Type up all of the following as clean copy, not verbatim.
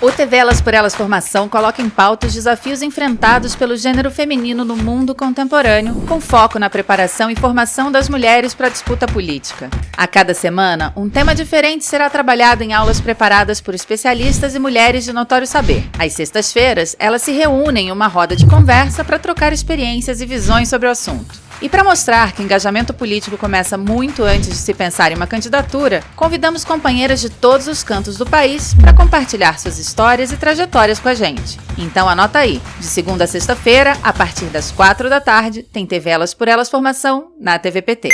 O TV Elas por Elas Formação coloca em pauta os desafios enfrentados pelo gênero feminino no mundo contemporâneo, com foco na preparação e formação das mulheres para a disputa política. A cada semana, um tema diferente será trabalhado em aulas preparadas por especialistas e mulheres de notório saber. Às sextas-feiras, elas se reúnem em uma roda de conversa para trocar experiências e visões sobre o assunto. E para mostrar que engajamento político começa muito antes de se pensar em uma candidatura, convidamos companheiras de todos os cantos do país para compartilhar suas histórias e trajetórias com a gente. Então anota aí, de segunda a sexta-feira, a partir das 4 da tarde, tem TV Elas por Elas Formação na TVPT.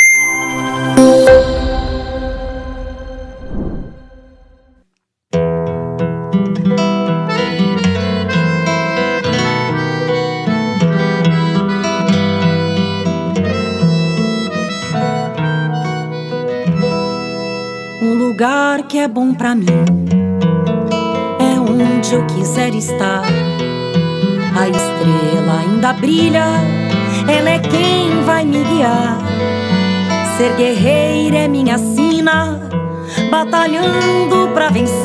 Lugar que é bom pra mim é onde eu quiser estar. A estrela ainda brilha, ela é quem vai me guiar. Ser guerreira é minha sina, batalhando pra vencer.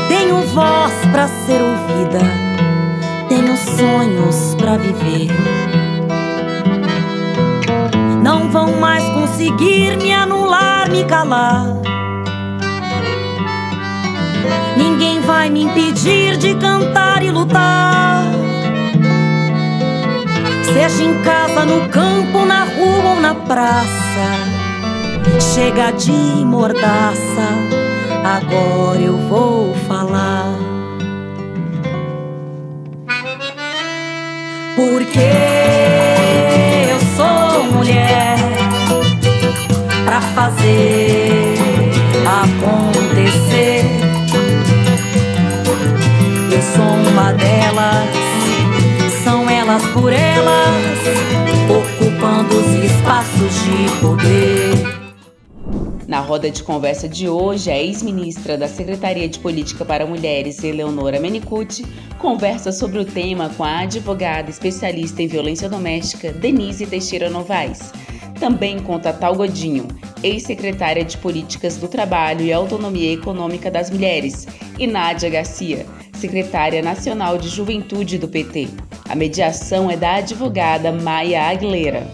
Tenho voz pra ser ouvida, tenho sonhos pra viver. Não vão mais conseguir me anular, me calar. Ninguém vai me impedir de cantar e lutar. Seja em casa, no campo, na rua ou na praça. Chega de mordaça, agora eu vou falar. Porque eu sou mulher pra fazer acontecer. Eu sou uma delas, são elas por elas, ocupando os espaços de poder. Na roda de conversa de hoje, a ex-ministra da Secretaria de Política para Mulheres, Eleonora Menicucci, conversa sobre o tema com a advogada especialista em violência doméstica, Denise Teixeira Novaes. Também com Tatal Godinho, ex-secretária de Políticas do Trabalho e Autonomia Econômica das Mulheres, e Nádia Garcia, secretária nacional de Juventude do PT. A mediação é da advogada Maia Aguilera.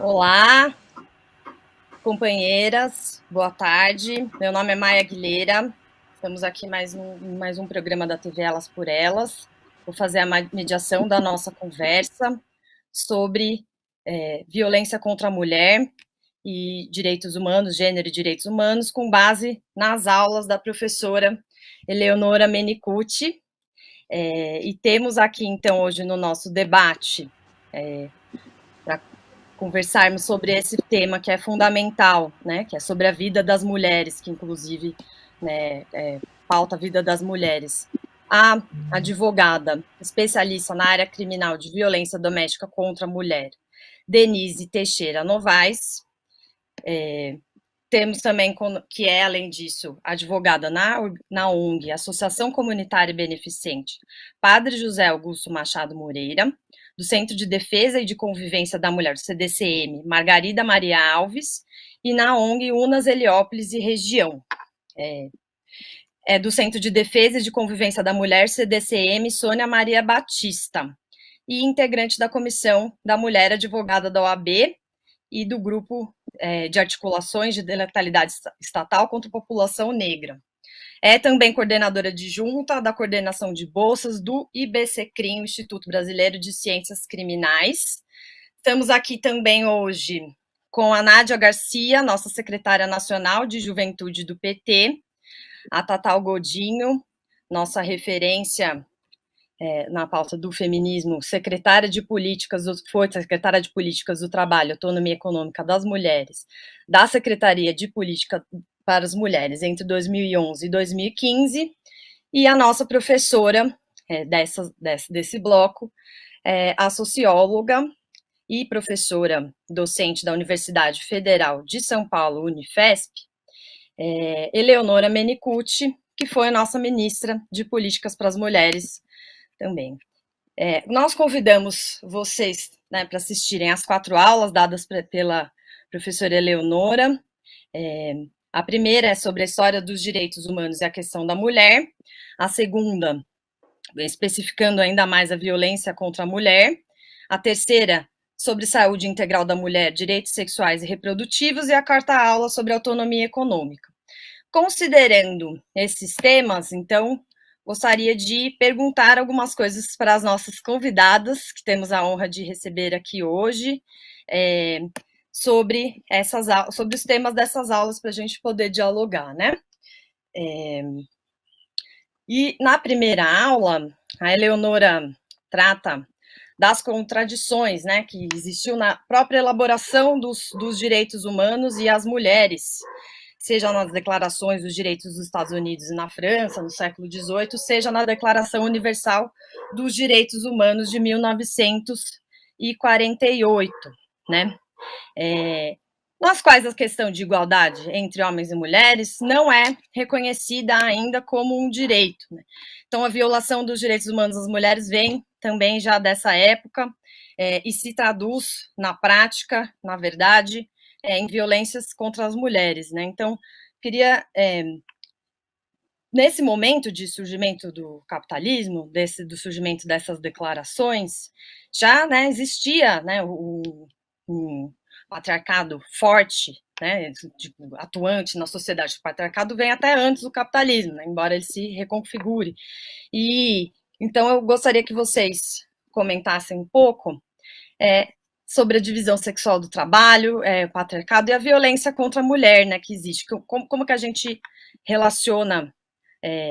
Olá, companheiras, boa tarde. Meu nome é Maia Aguilera. Estamos aqui mais um programa da TV Elas por Elas. Vou fazer a mediação da nossa conversa sobre violência contra a mulher e direitos humanos, gênero e direitos humanos, com base nas aulas da professora Eleonora Menicucci. E temos aqui, então, hoje no nosso debate, para conversarmos sobre esse tema que é fundamental, né, que é sobre a vida das mulheres, que inclusive pauta a vida das mulheres. A advogada especialista na área criminal de violência doméstica contra a mulher, Denise Teixeira Novaes. Temos também, que é, além disso, advogada na ONG, Associação Comunitária e Beneficente, Padre José Augusto Machado Moreira, do Centro de Defesa e de Convivência da Mulher, do CDCM, Margarida Maria Alves, e na ONG Unas Heliópolis e Região. Do Centro de Defesa e de Convivência da Mulher, CDCM, Sônia Maria Batista, e integrante da Comissão da Mulher Advogada da OAB e do Grupo de Articulações de Letalidade Estatal contra a População Negra. É também coordenadora adjunta da coordenação de bolsas do IBCCRIM, Instituto Brasileiro de Ciências Criminais. Estamos aqui também hoje com a Nádia Garcia, nossa secretária nacional de Juventude do PT, a Tatal Godinho, nossa referência na pauta do feminismo, secretária de Políticas do Trabalho, Autonomia Econômica das Mulheres, da Secretaria de Política para as Mulheres entre 2011 e 2015, e a nossa professora desse bloco, a socióloga e professora docente da Universidade Federal de São Paulo, Unifesp, Eleonora Menicucci, que foi a nossa ministra de Políticas para as Mulheres também. Nós convidamos vocês, para assistirem às 4 aulas dadas pela professora Eleonora. A primeira é sobre a história dos direitos humanos e a questão da mulher. A segunda, especificando ainda mais a violência contra a mulher. A terceira, sobre saúde integral da mulher, direitos sexuais e reprodutivos. E a quarta aula sobre autonomia econômica. Considerando esses temas, então, gostaria de perguntar algumas coisas para as nossas convidadas, que temos a honra de receber aqui hoje, sobre os temas dessas aulas, para a gente poder dialogar, né? E na primeira aula, a Eleonora trata das contradições, né, que existiu na própria elaboração dos direitos humanos e as mulheres, seja nas declarações dos direitos dos Estados Unidos e na França, no século XVIII, seja na Declaração Universal dos Direitos Humanos de 1948, né? Nas quais a questão de igualdade entre homens e mulheres não é reconhecida ainda como um direito, né? Então, a violação dos direitos humanos das mulheres vem também já dessa época e se traduz na prática, na verdade, em violências contra as mulheres, né? Então, queria, nesse momento de surgimento do capitalismo, do surgimento dessas declarações, já, né, existia, né, um patriarcado forte, né, tipo, atuante na sociedade. O patriarcado vem até antes do capitalismo, né, embora ele se reconfigure. E então eu gostaria que vocês comentassem um pouco sobre a divisão sexual do trabalho, o patriarcado e a violência contra a mulher, né, que existe. Como que a gente relaciona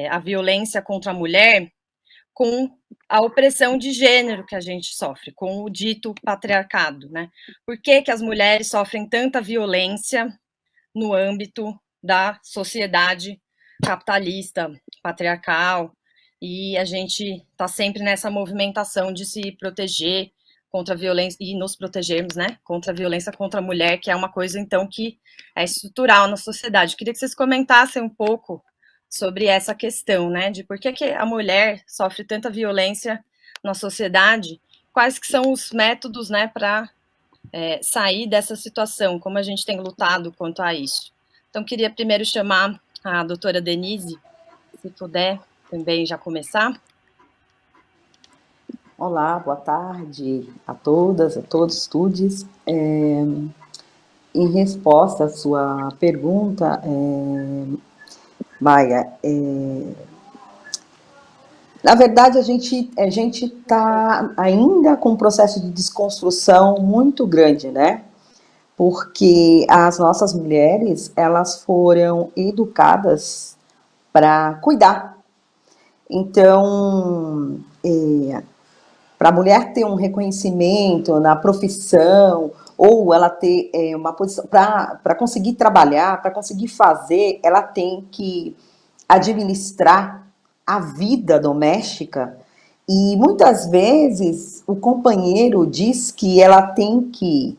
a violência contra a mulher com a opressão de gênero que a gente sofre, com o dito patriarcado, né? Por que que as mulheres sofrem tanta violência no âmbito da sociedade capitalista, patriarcal, e a gente está sempre nessa movimentação de se proteger contra a violência, e nos protegermos, né, contra a violência contra a mulher, que é uma coisa, então, que é estrutural na sociedade. Eu queria que vocês comentassem um pouco sobre essa questão, né, de por que que a mulher sofre tanta violência na sociedade, quais que são os métodos, né, para sair dessa situação, como a gente tem lutado quanto a isso. Então, queria primeiro chamar a doutora Denise, se puder também já começar. Olá, boa tarde a todas, a todos, tudes. Em resposta à sua pergunta, Maia, na verdade a gente está ainda com um processo de desconstrução muito grande, né? Porque as nossas mulheres, elas foram educadas para cuidar. Então, para a mulher ter um reconhecimento na profissão, ou ela ter uma posição, para conseguir trabalhar, para conseguir fazer, ela tem que administrar a vida doméstica, e muitas vezes o companheiro diz que ela tem que...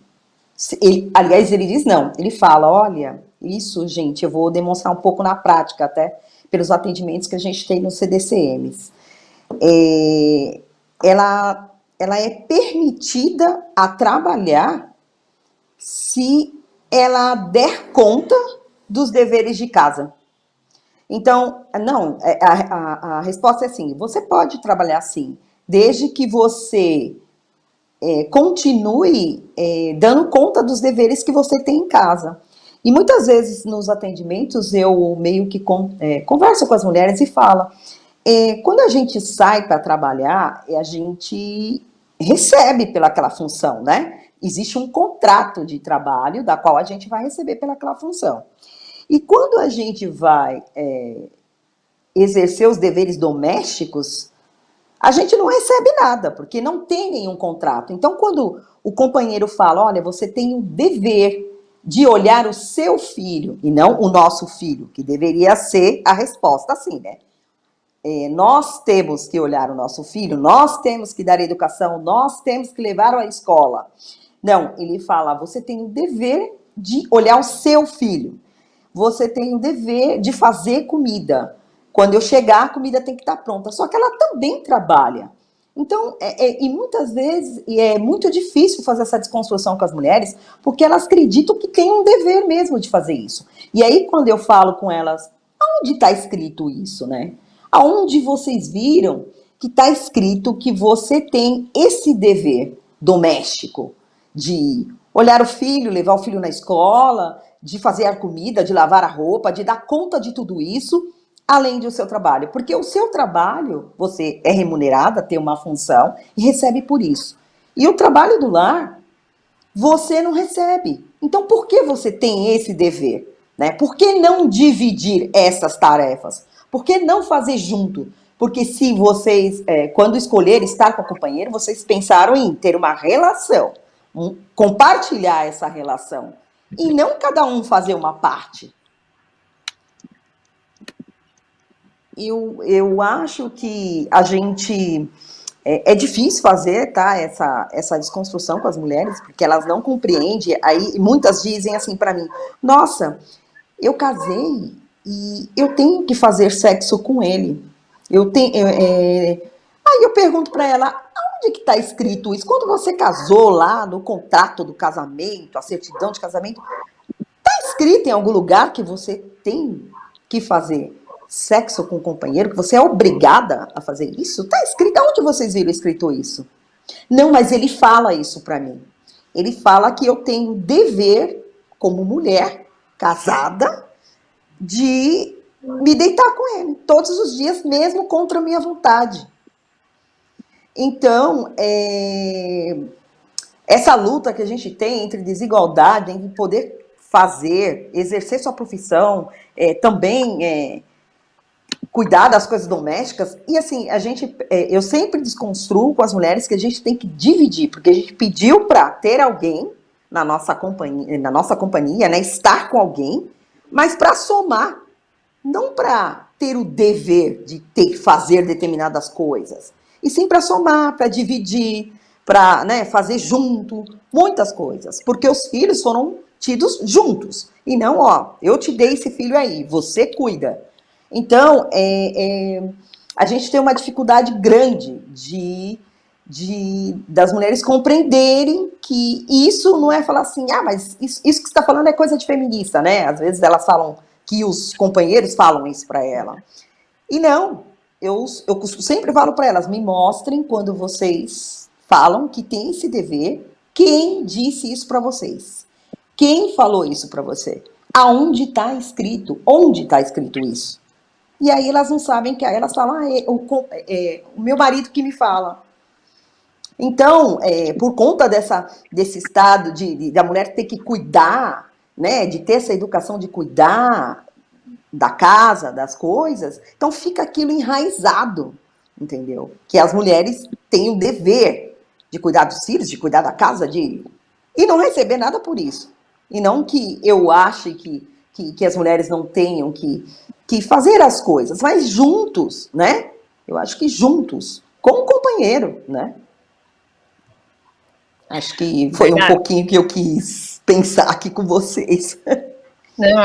aliás, ele diz não, ele fala, olha, isso, gente, eu vou demonstrar um pouco na prática, até pelos atendimentos que a gente tem nos CDCMs. Ela é permitida a trabalhar se ela der conta dos deveres de casa. Então, não, a resposta é assim, você pode trabalhar sim, desde que você continue dando conta dos deveres que você tem em casa. E muitas vezes nos atendimentos eu meio que converso com as mulheres e falo, quando a gente sai para trabalhar, a gente recebe pelaquela função, né? Existe um contrato de trabalho da qual a gente vai receber pelaquela função. E quando a gente vai exercer os deveres domésticos, a gente não recebe nada, porque não tem nenhum contrato. Então, quando o companheiro fala, olha, você tem o dever de olhar o seu filho, e não o nosso filho, que deveria ser a resposta assim, né? Nós temos que olhar o nosso filho, nós temos que dar educação, nós temos que levar à escola. Não, ele fala, você tem o dever de olhar o seu filho. Você tem o dever de fazer comida. Quando eu chegar, a comida tem que estar pronta. Só que ela também trabalha. Então, e muitas vezes é muito difícil fazer essa desconstrução com as mulheres, porque elas acreditam que tem um dever mesmo de fazer isso. E aí, quando eu falo com elas, aonde está escrito isso, né? Aonde vocês viram que está escrito que você tem esse dever doméstico de olhar o filho, levar o filho na escola, de fazer a comida, de lavar a roupa, de dar conta de tudo isso, além do seu trabalho. Porque o seu trabalho, você é remunerada, tem uma função e recebe por isso. E o trabalho do lar, você não recebe. Então, por que você tem esse dever? Né? Por que não dividir essas tarefas? Por que não fazer junto? Porque se vocês, quando escolher estar com o companheiro, vocês pensaram em ter uma relação, compartilhar essa relação, e não cada um fazer uma parte. Eu acho que a gente... É difícil fazer, tá, essa desconstrução com as mulheres, porque elas não compreendem. Aí muitas dizem assim para mim, nossa, eu casei e eu tenho que fazer sexo com ele. Aí eu pergunto para ela, onde que está escrito isso? Quando você casou lá no contrato do casamento, a certidão de casamento, está escrito em algum lugar que você tem que fazer sexo com o companheiro, que você é obrigada a fazer isso? Está escrito, aonde vocês viram escrito isso? Não, mas ele fala isso para mim. Ele fala que eu tenho dever, como mulher casada, de me deitar com ele todos os dias, mesmo contra a minha vontade. Então, essa luta que a gente tem entre desigualdade, entre poder fazer, exercer sua profissão, também cuidar das coisas domésticas, e assim, eu sempre desconstruo com as mulheres que a gente tem que dividir, porque a gente pediu para ter alguém na nossa companhia, né, estar com alguém, mas para somar, não para ter o dever de ter que fazer determinadas coisas, e sim para somar, para dividir, para, né, fazer junto, muitas coisas, porque os filhos foram tidos juntos, e não, eu te dei esse filho aí, você cuida. Então, a gente tem uma dificuldade grande das mulheres compreenderem que isso não é falar assim, mas isso que você está falando é coisa de feminista, né? Às vezes elas falam que os companheiros falam isso para ela. E não, eu sempre falo para elas, me mostrem quando vocês falam que tem esse dever, quem disse isso para vocês? Quem falou isso para você? Aonde está escrito? Onde está escrito isso? E aí elas não sabem, que aí elas falam, o meu marido que me fala. Então, por conta desse estado da mulher ter que cuidar, né, de ter essa educação de cuidar da casa, das coisas, então fica aquilo enraizado, entendeu? Que as mulheres têm o dever de cuidar dos filhos, de cuidar da casa, e não receber nada por isso. E não que eu ache que as mulheres não tenham que fazer as coisas, mas juntos, né? Eu acho que juntos, com um companheiro, né? Acho que foi um pouquinho que eu quis pensar aqui com vocês. Não,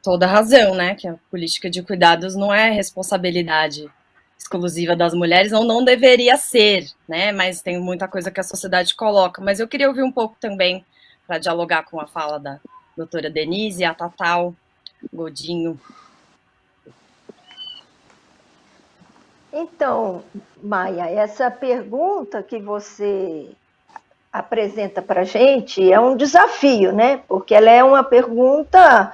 toda razão, né? Que a política de cuidados não é responsabilidade exclusiva das mulheres, ou não deveria ser, né? Mas tem muita coisa que a sociedade coloca. Mas eu queria ouvir um pouco também, para dialogar com a fala da doutora Denise, a Tatal Godinho. Então, Maia, essa pergunta que você apresenta para a gente é um desafio, né? Porque ela é uma pergunta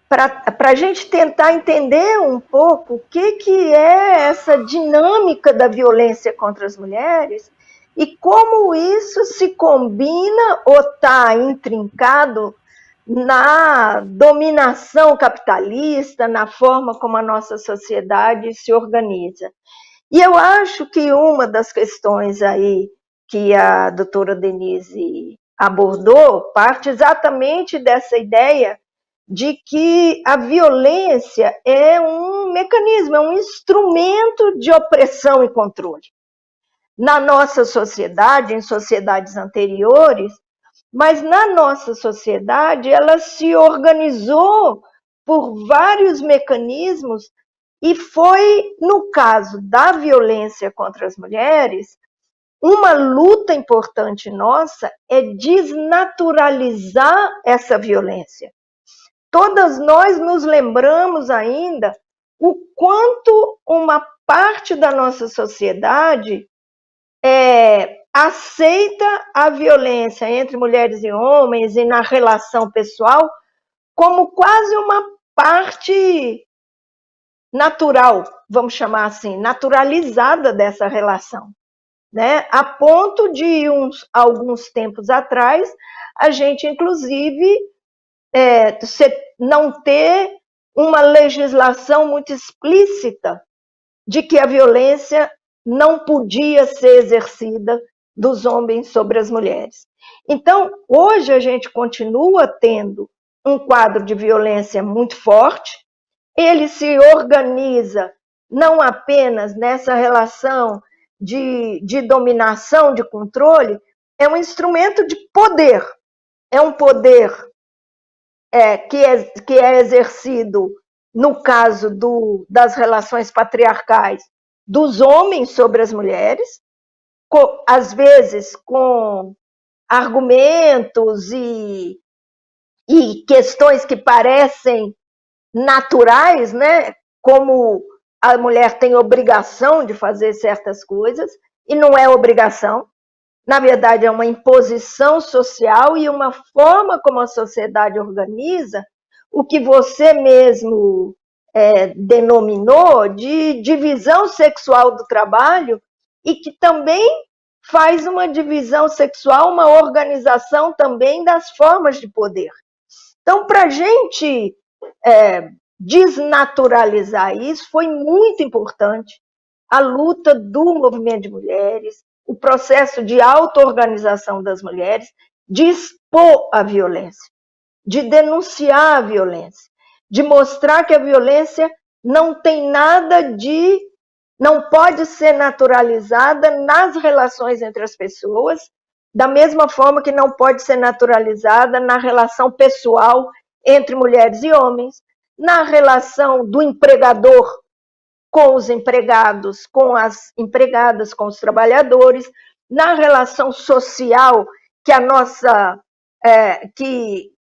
para a gente tentar entender um pouco o que é essa dinâmica da violência contra as mulheres e como isso se combina ou está intrincado na dominação capitalista, na forma como a nossa sociedade se organiza. E eu acho que uma das questões aí que a doutora Denise abordou parte exatamente dessa ideia de que a violência é um mecanismo, é um instrumento de opressão e controle. Na nossa sociedade, em sociedades anteriores, mas na nossa sociedade ela se organizou por vários mecanismos E foi, no caso da violência contra as mulheres, uma luta importante nossa é desnaturalizar essa violência. Todas nós nos lembramos ainda o quanto uma parte da nossa sociedade aceita a violência entre mulheres e homens e na relação pessoal como quase uma parte natural, vamos chamar assim, naturalizada dessa relação, né? A ponto de alguns tempos atrás, a gente, inclusive, não ter uma legislação muito explícita de que a violência não podia ser exercida dos homens sobre as mulheres. Então, hoje a gente continua tendo um quadro de violência muito forte, ele se organiza não apenas nessa relação de dominação, de controle, é um instrumento de poder, é um poder que é exercido, no caso das relações patriarcais, dos homens sobre as mulheres, às vezes com argumentos e questões que parecem naturais, né? Como a mulher tem obrigação de fazer certas coisas, e não é obrigação, na verdade é uma imposição social e uma forma como a sociedade organiza o que você mesmo denominou de divisão sexual do trabalho, e que também faz uma divisão sexual, uma organização também das formas de poder. Então, para a gente desnaturalizar isso, foi muito importante a luta do movimento de mulheres, o processo de auto-organização das mulheres, de expor a violência, de denunciar a violência, de mostrar que a violência não tem nada não pode ser naturalizada nas relações entre as pessoas, da mesma forma que não pode ser naturalizada na relação pessoal entre mulheres e homens, na relação do empregador com os empregados, com as empregadas, com os trabalhadores, na relação social que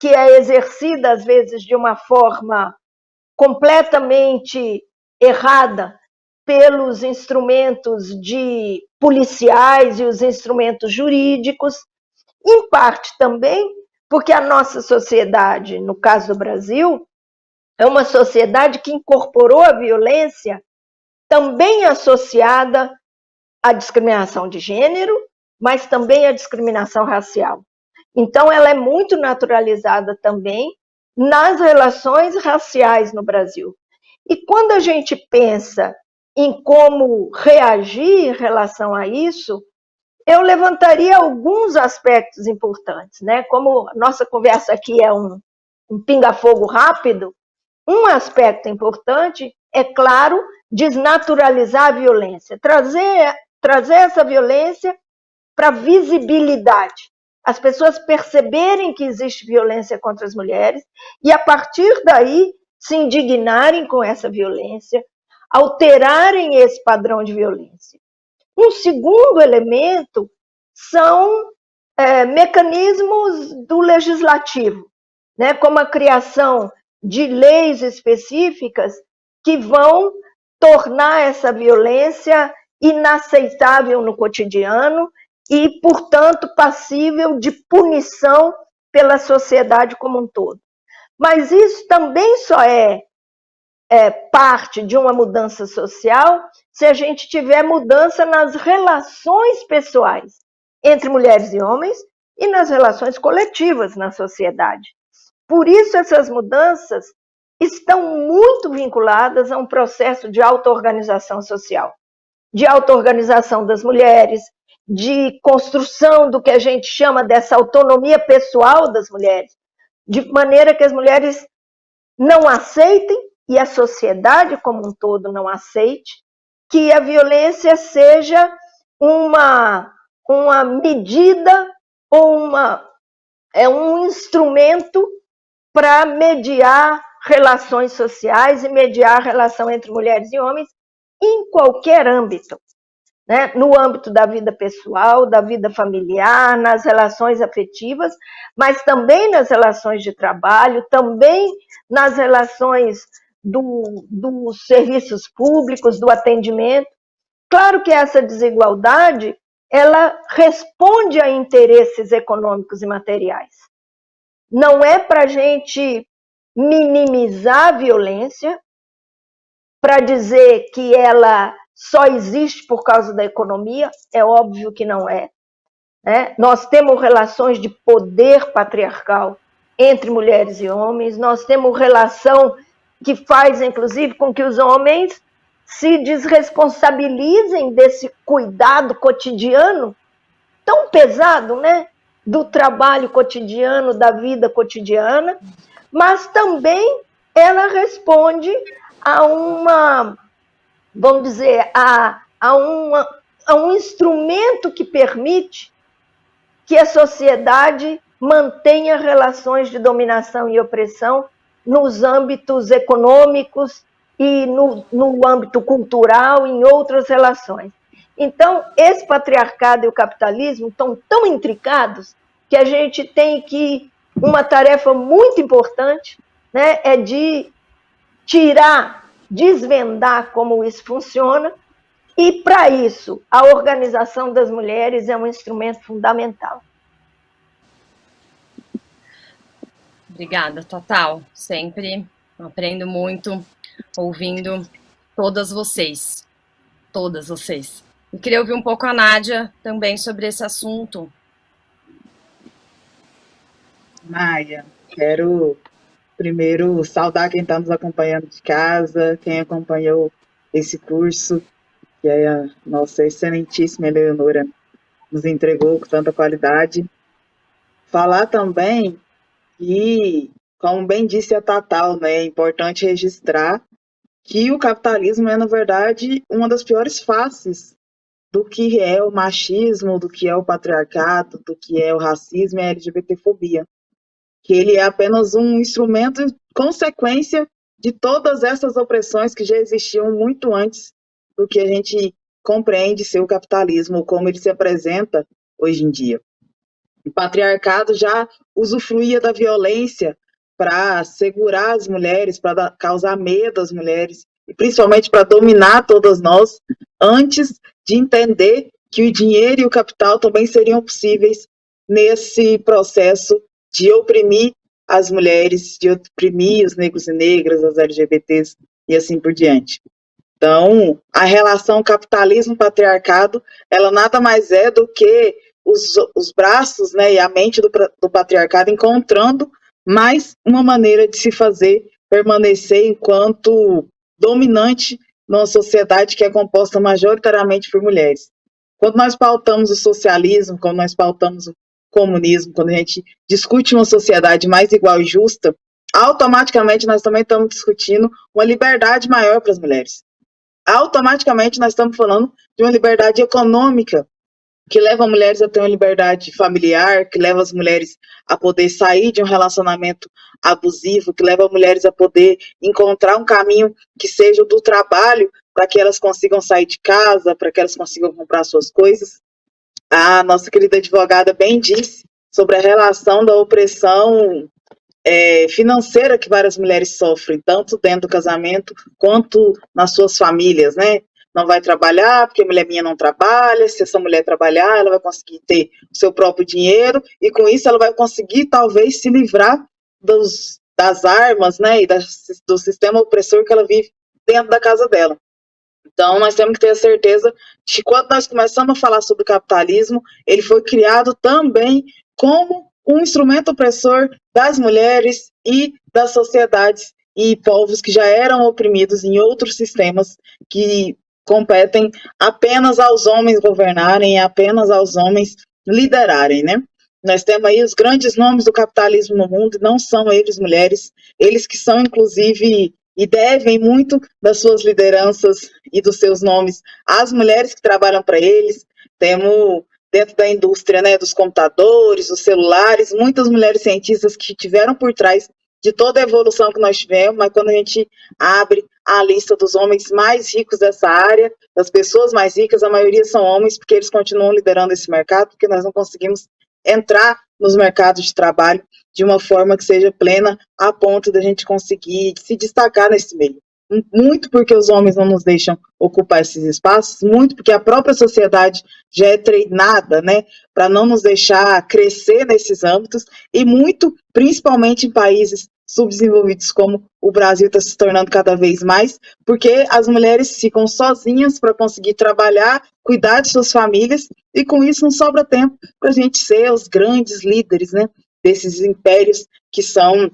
que é exercida às vezes de uma forma completamente errada pelos instrumentos policiais e os instrumentos jurídicos, em parte também porque a nossa sociedade, no caso do Brasil, é uma sociedade que incorporou a violência também associada à discriminação de gênero, mas também à discriminação racial. Então, ela é muito naturalizada também nas relações raciais no Brasil. E quando a gente pensa em como reagir em relação a isso, eu levantaria alguns aspectos importantes, né? Como a nossa conversa aqui é um pinga-fogo rápido, um aspecto importante é, claro, desnaturalizar a violência, trazer essa violência para visibilidade, as pessoas perceberem que existe violência contra as mulheres e, a partir daí, se indignarem com essa violência, alterarem esse padrão de violência. Um segundo elemento são mecanismos do legislativo, né, como a criação de leis específicas que vão tornar essa violência inaceitável no cotidiano e, portanto, passível de punição pela sociedade como um todo. Mas isso também só é parte de uma mudança social se a gente tiver mudança nas relações pessoais entre mulheres e homens e nas relações coletivas na sociedade. Por isso, essas mudanças estão muito vinculadas a um processo de auto-organização social, de auto-organização das mulheres, de construção do que a gente chama dessa autonomia pessoal das mulheres, de maneira que as mulheres não aceitem, e a sociedade como um todo não aceite, que a violência seja uma medida ou um instrumento para mediar relações sociais e mediar a relação entre mulheres e homens em qualquer âmbito, né? No âmbito da vida pessoal, da vida familiar, nas relações afetivas, mas também nas relações de trabalho, também nas relações dos serviços públicos, do atendimento. Claro que essa desigualdade, ela responde a interesses econômicos e materiais. Não é para a gente minimizar a violência, para dizer que ela só existe por causa da economia, é óbvio que não é. Né? Nós temos relações de poder patriarcal entre mulheres e homens, nós temos relação que faz, inclusive, com que os homens se desresponsabilizem desse cuidado cotidiano tão pesado, né? Do trabalho cotidiano, da vida cotidiana, mas também ela responde a uma, vamos dizer, a um instrumento que permite que a sociedade mantenha relações de dominação e opressão nos âmbitos econômicos e no âmbito cultural, em outras relações. Então, esse patriarcado e o capitalismo estão tão intricados que a gente tem que, uma tarefa muito importante, né, é de tirar, desvendar como isso funciona, e para isso, a organização das mulheres é um instrumento fundamental. Obrigada, Total. Sempre aprendo muito ouvindo todas vocês. Todas vocês. E queria ouvir um pouco a Nádia também sobre esse assunto. Maia, quero primeiro saudar quem está nos acompanhando de casa, quem acompanhou esse curso, que a nossa excelentíssima Eleonora nos entregou com tanta qualidade. Falar também que, como bem disse a Tatal, né, é importante registrar que o capitalismo é, na verdade, uma das piores faces do que é o machismo, do que é o patriarcado, do que é o racismo e a LGBTfobia. Que ele é apenas um instrumento consequência de todas essas opressões que já existiam muito antes do que a gente compreende ser o capitalismo, como ele se apresenta hoje em dia. O patriarcado já usufruía da violência para segurar as mulheres, para causar medo às mulheres, e principalmente para dominar todas nós, antes de entender que o dinheiro e o capital também seriam possíveis nesse processo de oprimir as mulheres, de oprimir os negros e negras, as LGBTs e assim por diante. Então, a relação capitalismo-patriarcado, ela nada mais é do que os braços, né, e a mente do patriarcado encontrando mais uma maneira de se fazer permanecer enquanto dominante numa sociedade que é composta majoritariamente por mulheres. Quando nós pautamos o socialismo, quando nós pautamos o comunismo, quando a gente discute uma sociedade mais igual e justa, automaticamente nós também estamos discutindo uma liberdade maior para as mulheres. Automaticamente nós estamos falando de uma liberdade econômica, que leva mulheres a ter uma liberdade familiar, que leva as mulheres a poder sair de um relacionamento abusivo, que leva mulheres a poder encontrar um caminho que seja o do trabalho, para que elas consigam sair de casa, para que elas consigam comprar suas coisas. A nossa querida advogada bem disse sobre a relação da opressão financeira que várias mulheres sofrem, tanto dentro do casamento quanto nas suas famílias, né? Não vai trabalhar porque a mulher minha não trabalha, se essa mulher trabalhar, ela vai conseguir ter o seu próprio dinheiro, e com isso ela vai conseguir talvez se livrar das armas, né, e do sistema opressor que ela vive dentro da casa dela. Então, nós temos que ter a certeza de que quando nós começamos a falar sobre o capitalismo, ele foi criado também como um instrumento opressor das mulheres e das sociedades e povos que já eram oprimidos em outros sistemas que competem apenas aos homens governarem, apenas aos homens liderarem, né? Nós temos aí os grandes nomes do capitalismo no mundo, e não são eles mulheres, eles que são, inclusive, e devem muito das suas lideranças e dos seus nomes às mulheres que trabalham para eles. Temos dentro da indústria, né, dos computadores, dos celulares, muitas mulheres cientistas que tiveram por trás de toda a evolução que nós tivemos, mas quando a gente abre a lista dos homens mais ricos dessa área, das pessoas mais ricas, a maioria são homens, porque eles continuam liderando esse mercado, porque nós não conseguimos entrar nos mercados de trabalho de uma forma que seja plena, a ponto da gente conseguir se destacar nesse meio. Muito porque os homens não nos deixam ocupar esses espaços, muito porque a própria sociedade já é treinada, né, para não nos deixar crescer nesses âmbitos, e muito, principalmente em países subdesenvolvidos como o Brasil está se tornando cada vez mais, porque as mulheres ficam sozinhas para conseguir trabalhar, cuidar de suas famílias, e com isso não sobra tempo para a gente ser os grandes líderes, né, desses impérios que são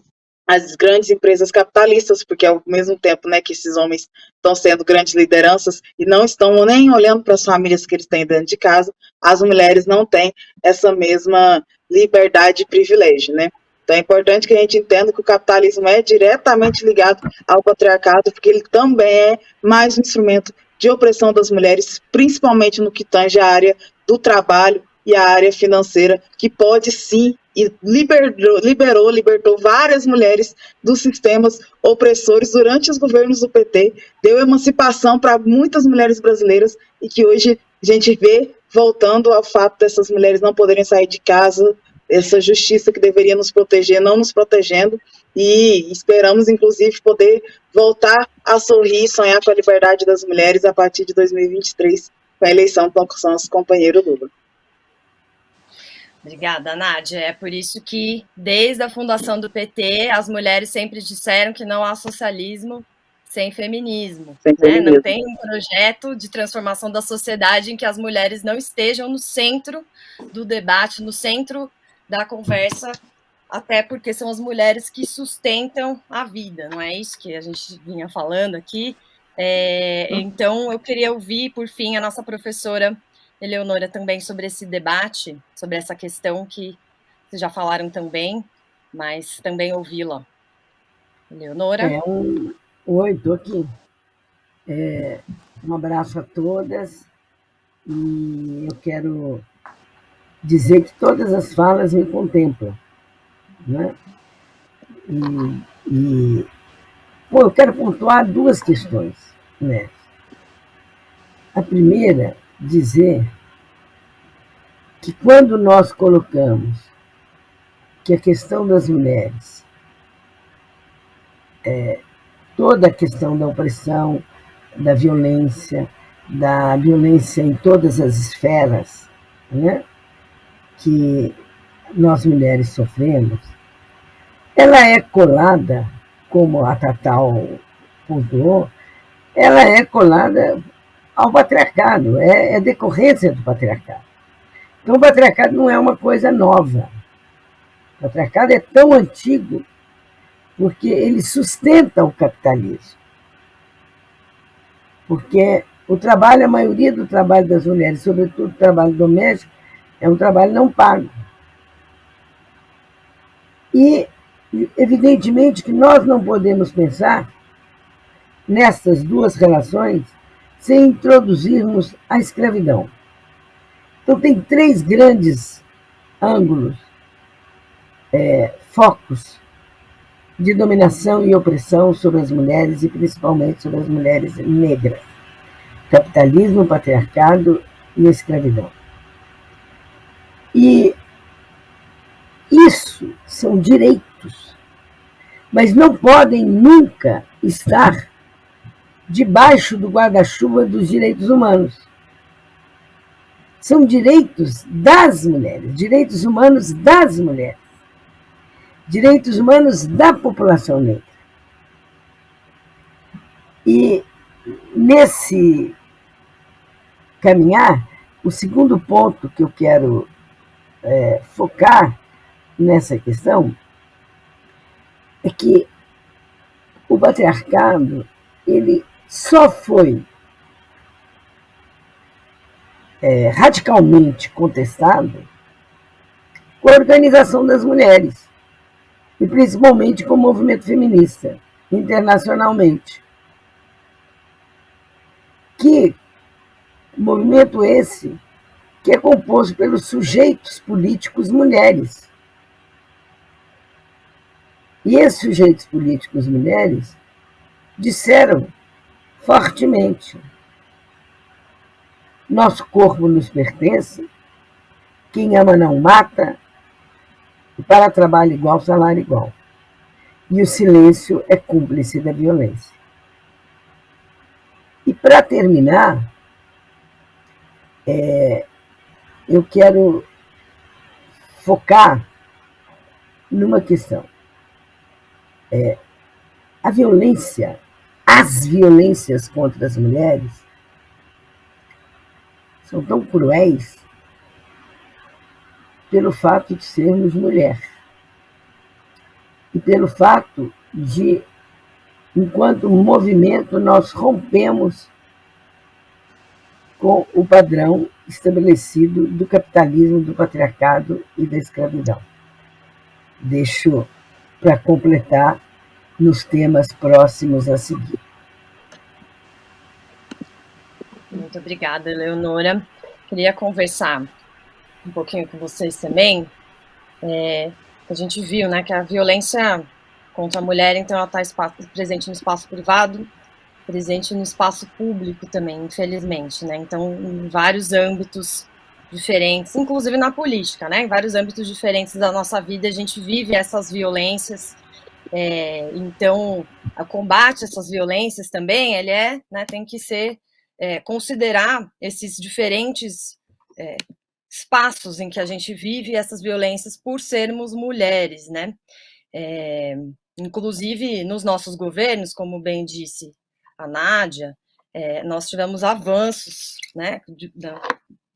as grandes empresas capitalistas, porque ao mesmo tempo, né, que esses homens estão sendo grandes lideranças e não estão nem olhando para as famílias que eles têm dentro de casa, as mulheres não têm essa mesma liberdade e privilégio, né? Então é importante que a gente entenda que o capitalismo é diretamente ligado ao patriarcado, porque ele também é mais um instrumento de opressão das mulheres, principalmente no que tange a área do trabalho e a área financeira, que pode sim, e libertou várias mulheres dos sistemas opressores durante os governos do PT, deu emancipação para muitas mulheres brasileiras, e que hoje a gente vê voltando ao fato dessas mulheres não poderem sair de casa, essa justiça que deveria nos proteger, não nos protegendo, e esperamos, inclusive, poder voltar a sorrir e sonhar com a liberdade das mulheres a partir de 2023, com a eleição com o nosso companheiro Lula. Obrigada, Nádia. É por isso que, desde a fundação do PT, as mulheres sempre disseram que não há socialismo sem feminismo. Né? Não tem um projeto de transformação da sociedade em que as mulheres não estejam no centro do debate, no centro da conversa, até porque são as mulheres que sustentam a vida, não é isso que a gente vinha falando aqui? Então, eu queria ouvir, por fim, a nossa professora Eleonora também sobre esse debate, sobre essa questão que vocês já falaram também, mas também ouvi-la. Eleonora? Oi, estou aqui. Um abraço a todas, e eu quero dizer que todas as falas me contemplam, né? Eu quero pontuar duas questões, né? A primeira, dizer que quando nós colocamos que a questão das mulheres, toda a questão da opressão, da violência em todas as esferas, né, que nós mulheres sofremos, ela é colada, como a Tatal pontuou, ela é colada ao patriarcado, é decorrência do patriarcado. Então, o patriarcado não é uma coisa nova. O patriarcado é tão antigo porque ele sustenta o capitalismo. Porque o trabalho, a maioria do trabalho das mulheres, sobretudo o trabalho doméstico, é um trabalho não pago. E, evidentemente, que nós não podemos pensar nessas duas relações sem introduzirmos a escravidão. Então, tem três grandes ângulos, focos de dominação e opressão sobre as mulheres, e principalmente sobre as mulheres negras: capitalismo, patriarcado e a escravidão. E isso são direitos, mas não podem nunca estar debaixo do guarda-chuva dos direitos humanos. São direitos das mulheres, direitos humanos das mulheres, direitos humanos da população negra. E nesse caminhar, o segundo ponto que eu quero focar nessa questão é que o patriarcado, ele só foi radicalmente contestado com a organização das mulheres, e principalmente com o movimento feminista, internacionalmente. Que movimento esse que é composto pelos sujeitos políticos mulheres. E esses sujeitos políticos mulheres disseram fortemente: nosso corpo nos pertence, quem ama não mata, e para trabalho igual, salário igual. E o silêncio é cúmplice da violência. E para terminar, eu quero focar numa questão. A violência, as violências contra as mulheres são tão cruéis pelo fato de sermos mulher e pelo fato de, enquanto movimento, nós rompemos com o padrão estabelecido do capitalismo, do patriarcado e da escravidão. Deixo para completar nos temas próximos a seguir. Muito obrigada, Eleonora. Queria conversar um pouquinho com vocês também. A gente viu, né, que a violência contra a mulher, então, ela está presente no espaço privado, presente no espaço público também, infelizmente, né? Então, em vários âmbitos diferentes, inclusive na política, né? Em vários âmbitos diferentes da nossa vida, a gente vive essas violências. Então, o combate a essas violências também, ele né, tem que ser considerar esses diferentes espaços em que a gente vive essas violências por sermos mulheres, né? Inclusive nos nossos governos, como bem disse a Nádia, nós tivemos avanços, né,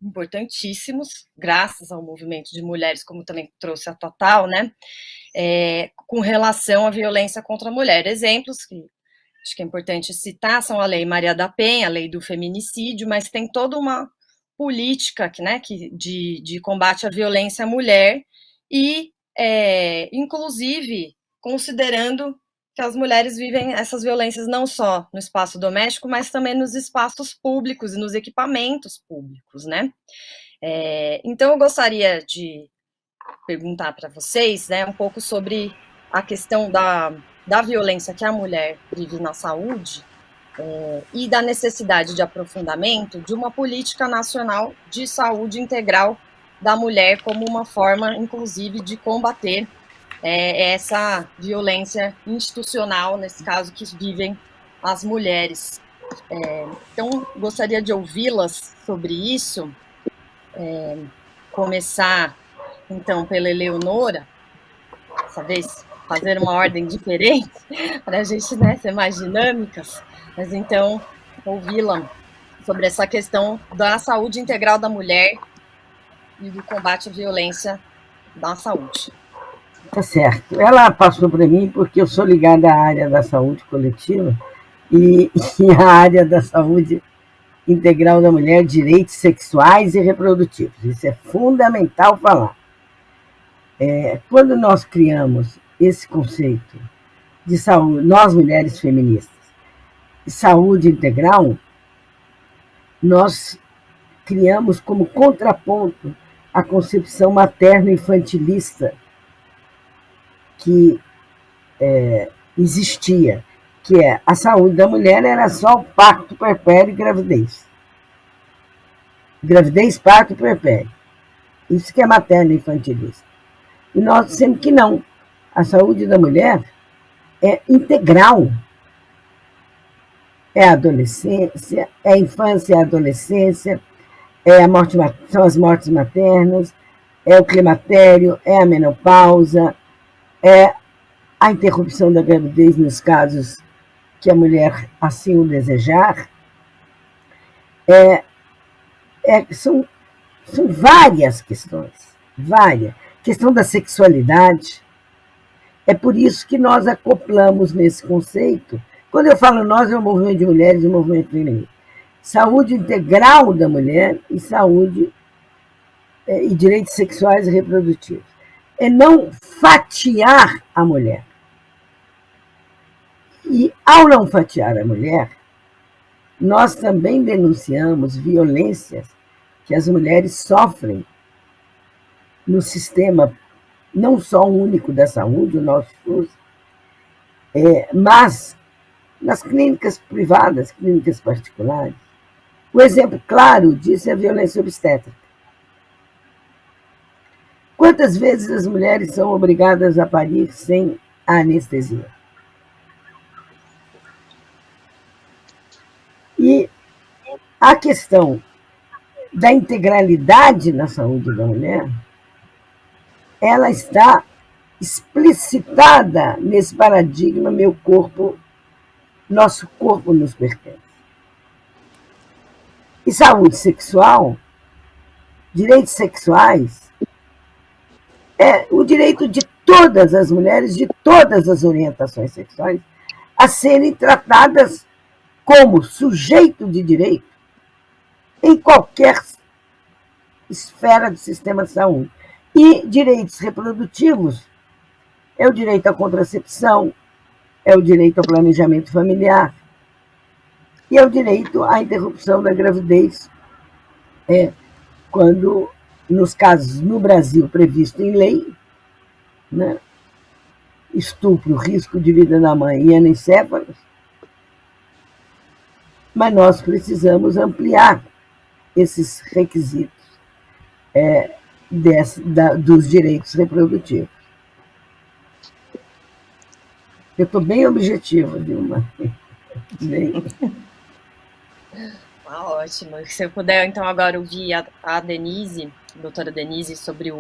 importantíssimos, graças ao movimento de mulheres, como também trouxe a Total, né, com relação à violência contra a mulher. Exemplos que acho que é importante citar são a Lei Maria da Penha, a Lei do Feminicídio, mas tem toda uma política né, de combate à violência à mulher e, inclusive, considerando que as mulheres vivem essas violências não só no espaço doméstico, mas também nos espaços públicos e nos equipamentos públicos, né? Então, eu gostaria de perguntar para vocês, né, um pouco sobre a questão da violência que a mulher vive na saúde e da necessidade de aprofundamento de uma política nacional de saúde integral da mulher como uma forma, inclusive, de combater essa violência institucional, nesse caso, que vivem as mulheres. Então, gostaria de ouvi-las sobre isso. Começar, então, pela Eleonora, dessa vez fazer uma ordem diferente, para a gente, né, ser mais dinâmicas, mas então, ouvi-la sobre essa questão da saúde integral da mulher e do combate à violência da saúde. Tá certo. Ela passou para mim porque eu sou ligada à área da saúde coletiva e à área da saúde integral da mulher, direitos sexuais e reprodutivos. Isso é fundamental falar. Quando nós criamos esse conceito de saúde, nós mulheres feministas, saúde integral, nós criamos como contraponto a concepção materno-infantilista que existia, que a saúde da mulher era só o parto, puerpério e gravidez. Gravidez, parto e puerpério. Isso que é materno-infantilista. E nós dizemos que não. A saúde da mulher é integral. É a adolescência, é a infância, é a adolescência, são as mortes maternas, é o climatério, é a menopausa, é a interrupção da gravidez nos casos que a mulher assim o desejar. São várias questões, várias. Questão da sexualidade. É por isso que nós acoplamos nesse conceito. Quando eu falo nós, é o movimento de mulheres e o movimento feminino. Saúde integral da mulher e saúde e direitos sexuais e reprodutivos. É não fatiar a mulher. E, ao não fatiar a mulher, nós também denunciamos violências que as mulheres sofrem no sistema, não só único da saúde, o nosso SUS, Mas, nas clínicas privadas, clínicas particulares, o exemplo claro disso é a violência obstétrica. Quantas vezes as mulheres são obrigadas a parir sem anestesia? E a questão da integralidade na saúde da mulher, ela está explicitada nesse paradigma meu corpo, nosso corpo nos pertence. E saúde sexual, direitos sexuais, é o direito de todas as mulheres, de todas as orientações sexuais, a serem tratadas como sujeito de direito em qualquer esfera do sistema de saúde. E direitos reprodutivos é o direito à contracepção, é o direito ao planejamento familiar e é o direito à interrupção da gravidez, quando, nos casos no Brasil previsto em lei, né, estupro, risco de vida da mãe e anencéfalos, mas nós precisamos ampliar esses requisitos dos direitos reprodutivos. Eu estou bem objetiva, Vilma. Bem. Ótimo. Se eu puder, então, agora ouvir a Denise, a doutora Denise, sobre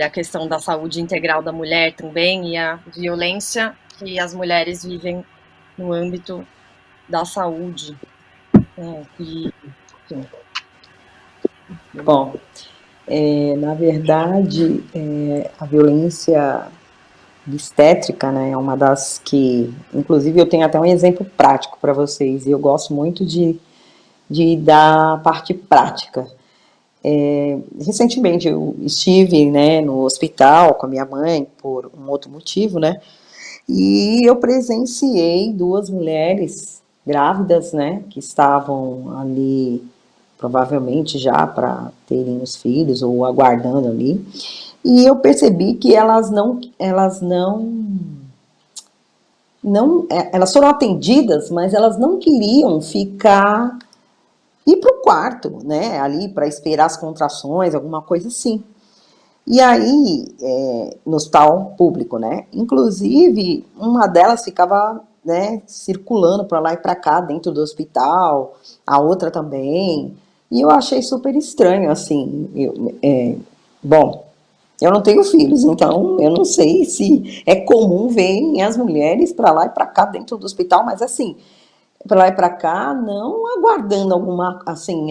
a questão da saúde integral da mulher também e a violência que as mulheres vivem no âmbito da saúde. Bom, na verdade, a violência obstétrica, né, é uma das que, inclusive, eu tenho até um exemplo prático para vocês, e eu gosto muito de dar parte prática. Recentemente eu estive, né, no hospital com a minha mãe por um outro motivo, né, e eu presenciei 2 mulheres grávidas, né, que estavam ali provavelmente já para terem os filhos ou aguardando ali, e eu percebi que elas foram atendidas, mas elas não queriam ir para o quarto, né, ali para esperar as contrações, alguma coisa assim. E aí, no hospital público, né, inclusive, uma delas ficava, né, circulando para lá e para cá dentro do hospital, a outra também, e eu achei super estranho, assim, bom, eu não tenho filhos, então eu não sei se é comum verem as mulheres para lá e para cá dentro do hospital, mas assim, para lá e para cá, não aguardando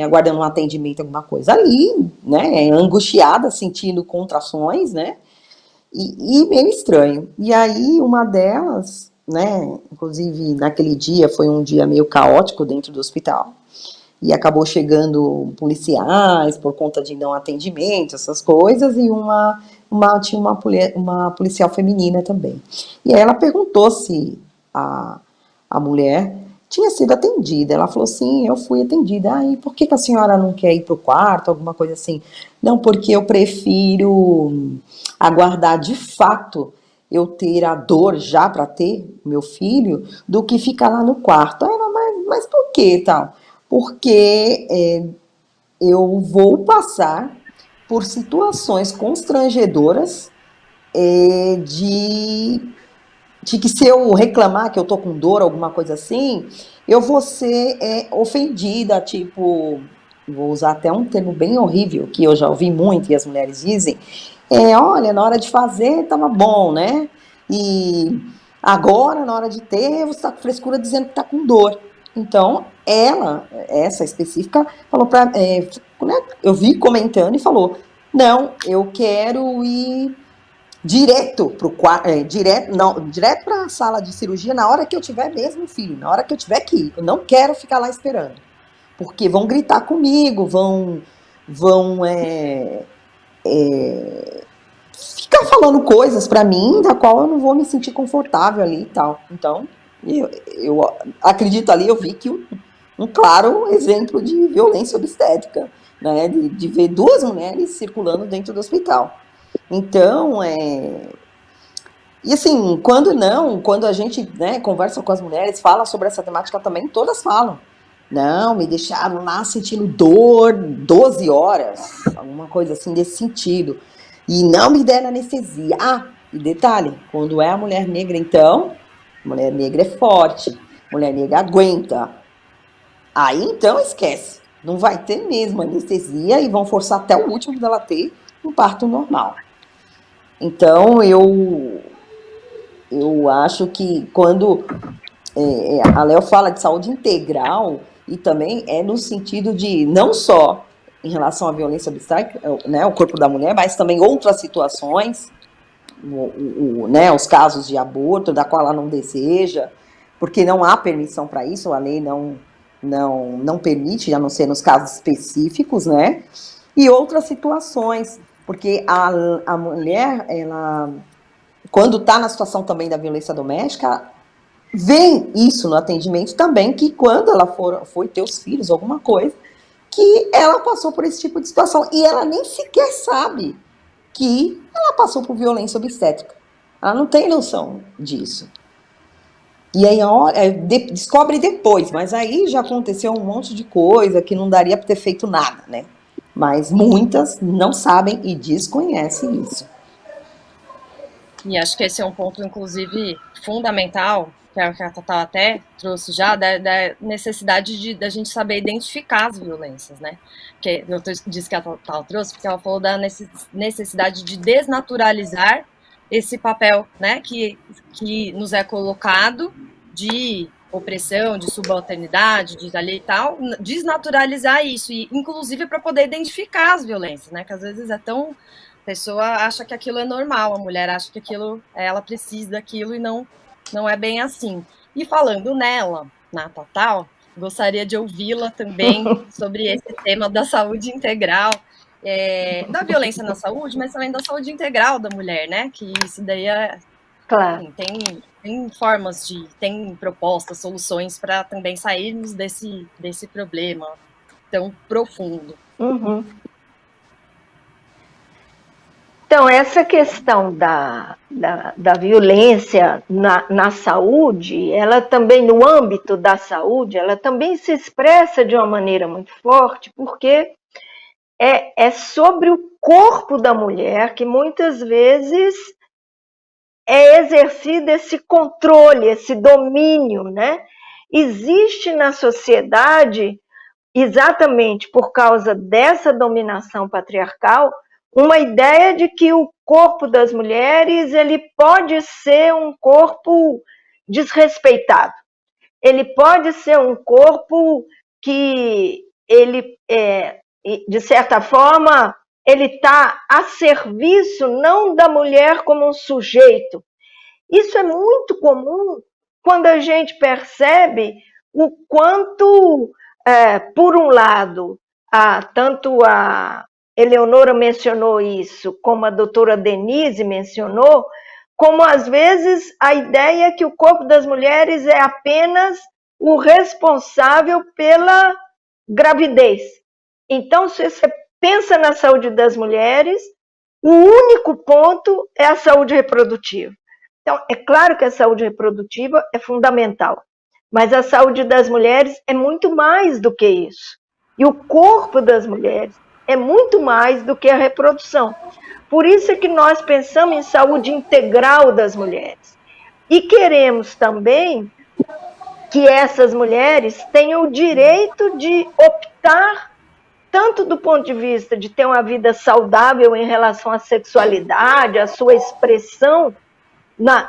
aguardando um atendimento, alguma coisa ali, né, angustiada, sentindo contrações, né, e meio estranho. E aí uma delas, né, inclusive naquele dia foi um dia meio caótico dentro do hospital, e acabou chegando policiais por conta de não atendimento, essas coisas, e tinha uma policial feminina também. E aí ela perguntou se a mulher tinha sido atendida. Ela falou, sim, eu fui atendida. E por que a senhora não quer ir para o quarto, alguma coisa assim? Não, porque eu prefiro aguardar de fato eu ter a dor já para ter meu filho, do que ficar lá no quarto. Aí ela, mas por que tal? Porque eu vou passar por situações constrangedoras de que se eu reclamar que eu tô com dor, alguma coisa assim, eu vou ser ofendida, tipo, vou usar até um termo bem horrível, que eu já ouvi muito e as mulheres dizem, olha, na hora de fazer tava bom, né? E agora, na hora de ter, você tá com frescura dizendo que tá com dor. Então, essa específica, falou né, eu vi comentando e falou, não, eu quero ir direto para a sala de cirurgia na hora que eu tiver mesmo filho, na hora que eu tiver que ir. Eu não quero ficar lá esperando, porque vão gritar comigo, vão ficar falando coisas para mim da qual eu não vou me sentir confortável ali e tal. Então, eu acredito ali, eu vi que um claro exemplo de violência obstétrica, né, de ver 2 mulheres circulando dentro do hospital. Então, E assim, quando a gente, né, conversa com as mulheres, fala sobre essa temática também, todas falam. Não, me deixaram lá sentindo dor 12 horas, alguma coisa assim desse sentido. E não me deram anestesia. Ah, e detalhe, quando é a mulher negra, então, mulher negra é forte, mulher negra aguenta. Aí então esquece, não vai ter mesmo anestesia e vão forçar até o último dela ter um parto normal. Então eu acho que quando a Léo fala de saúde integral, e também é no sentido de não só em relação à violência obstétrica, né, o corpo da mulher, mas também outras situações, né, os casos de aborto, da qual ela não deseja, porque não há permissão para isso, a lei não permite, a não ser nos casos específicos, né, e outras situações, porque a mulher, ela, quando está na situação também da violência doméstica, vem isso no atendimento também, que quando ela foi ter os filhos, alguma coisa, que ela passou por esse tipo de situação. E ela nem sequer sabe que ela passou por violência obstétrica. Ela não tem noção disso. E aí descobre depois, mas aí já aconteceu um monte de coisa que não daria para ter feito nada, né? Mas muitas não sabem e desconhecem isso. E acho que esse é um ponto, inclusive, fundamental, que a Tatá até trouxe já, da necessidade da gente saber identificar as violências, né? Que eu disse que a Tatá trouxe, porque ela falou da necessidade de desnaturalizar esse papel, né, que nos é colocado de opressão, de subalternidade, de ali e tal, desnaturalizar isso, e inclusive para poder identificar as violências, né? Que às vezes é tão... A pessoa acha que aquilo é normal, a mulher acha que aquilo, ela precisa daquilo e não é bem assim. E falando nela, na Tatá, gostaria de ouvi-la também sobre esse tema da saúde integral, da violência na saúde, mas também da saúde integral da mulher, né? Que isso daí Claro. Enfim, tem formas tem propostas, soluções para também sairmos desse problema tão profundo. Uhum. Então, essa questão da violência na saúde, ela também, no âmbito da saúde, ela também se expressa de uma maneira muito forte, porque é sobre o corpo da mulher que muitas vezes é exercido esse controle, esse domínio, né? Existe na sociedade, exatamente por causa dessa dominação patriarcal, uma ideia de que o corpo das mulheres ele pode ser um corpo desrespeitado. Ele pode ser um corpo que ele, de certa forma, ele está a serviço não da mulher como um sujeito. Isso é muito comum quando a gente percebe o quanto, por um lado, tanto a Eleonora mencionou isso, como a doutora Denise mencionou, como às vezes a ideia que o corpo das mulheres é apenas o responsável pela gravidez. Então, se você pensa na saúde das mulheres, o único ponto é a saúde reprodutiva. Então, é claro que a saúde reprodutiva é fundamental, mas a saúde das mulheres é muito mais do que isso. E o corpo das mulheres é muito mais do que a reprodução. Por isso é que nós pensamos em saúde integral das mulheres. E queremos também que essas mulheres tenham o direito de optar, tanto do ponto de vista de ter uma vida saudável em relação à sexualidade, à sua expressão,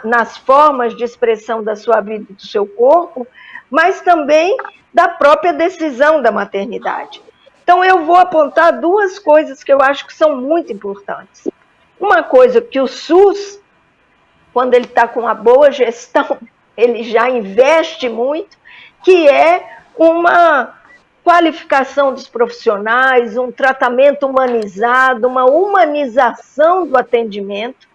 nas formas de expressão da sua vida e do seu corpo, mas também da própria decisão da maternidade. Então, eu vou apontar duas coisas que eu acho que são muito importantes. Uma coisa que o SUS, quando ele está com uma boa gestão, ele já investe muito, que é uma qualificação dos profissionais, um tratamento humanizado, uma humanização do atendimento,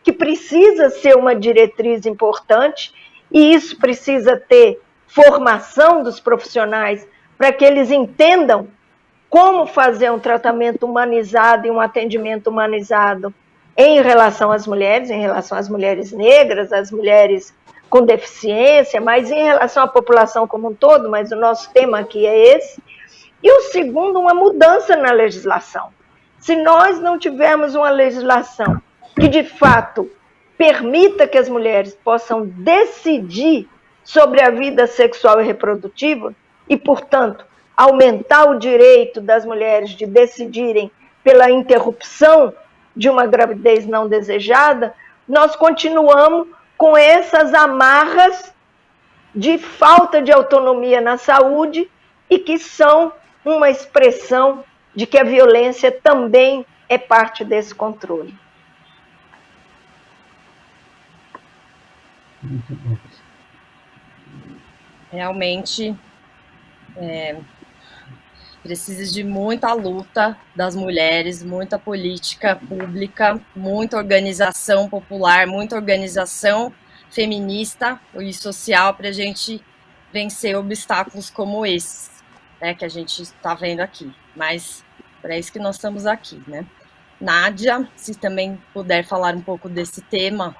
que precisa ser uma diretriz importante, e isso precisa ter formação dos profissionais para que eles entendam como fazer um tratamento humanizado e um atendimento humanizado em relação às mulheres negras, às mulheres com deficiência, mas em relação à população como um todo, mas o nosso tema aqui é esse. E o segundo, uma mudança na legislação. Se nós não tivermos uma legislação que, de fato, permita que as mulheres possam decidir sobre a vida sexual e reprodutiva e, portanto, aumentar o direito das mulheres de decidirem pela interrupção de uma gravidez não desejada, nós continuamos com essas amarras de falta de autonomia na saúde e que são uma expressão de que a violência também é parte desse controle. Muito bom. Realmente, precisa de muita luta das mulheres, muita política pública, muita organização popular, muita organização feminista e social para a gente vencer obstáculos como esses, né, que a gente está vendo aqui. Mas para isso que nós estamos aqui, né? Nádia, se também puder falar um pouco desse tema.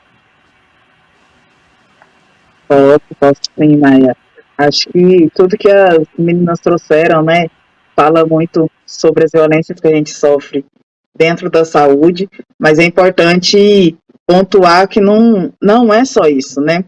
Posso sim, Maia. Acho que tudo que as meninas trouxeram, né, fala muito sobre as violências que a gente sofre dentro da saúde, mas é importante pontuar que não é só isso, né?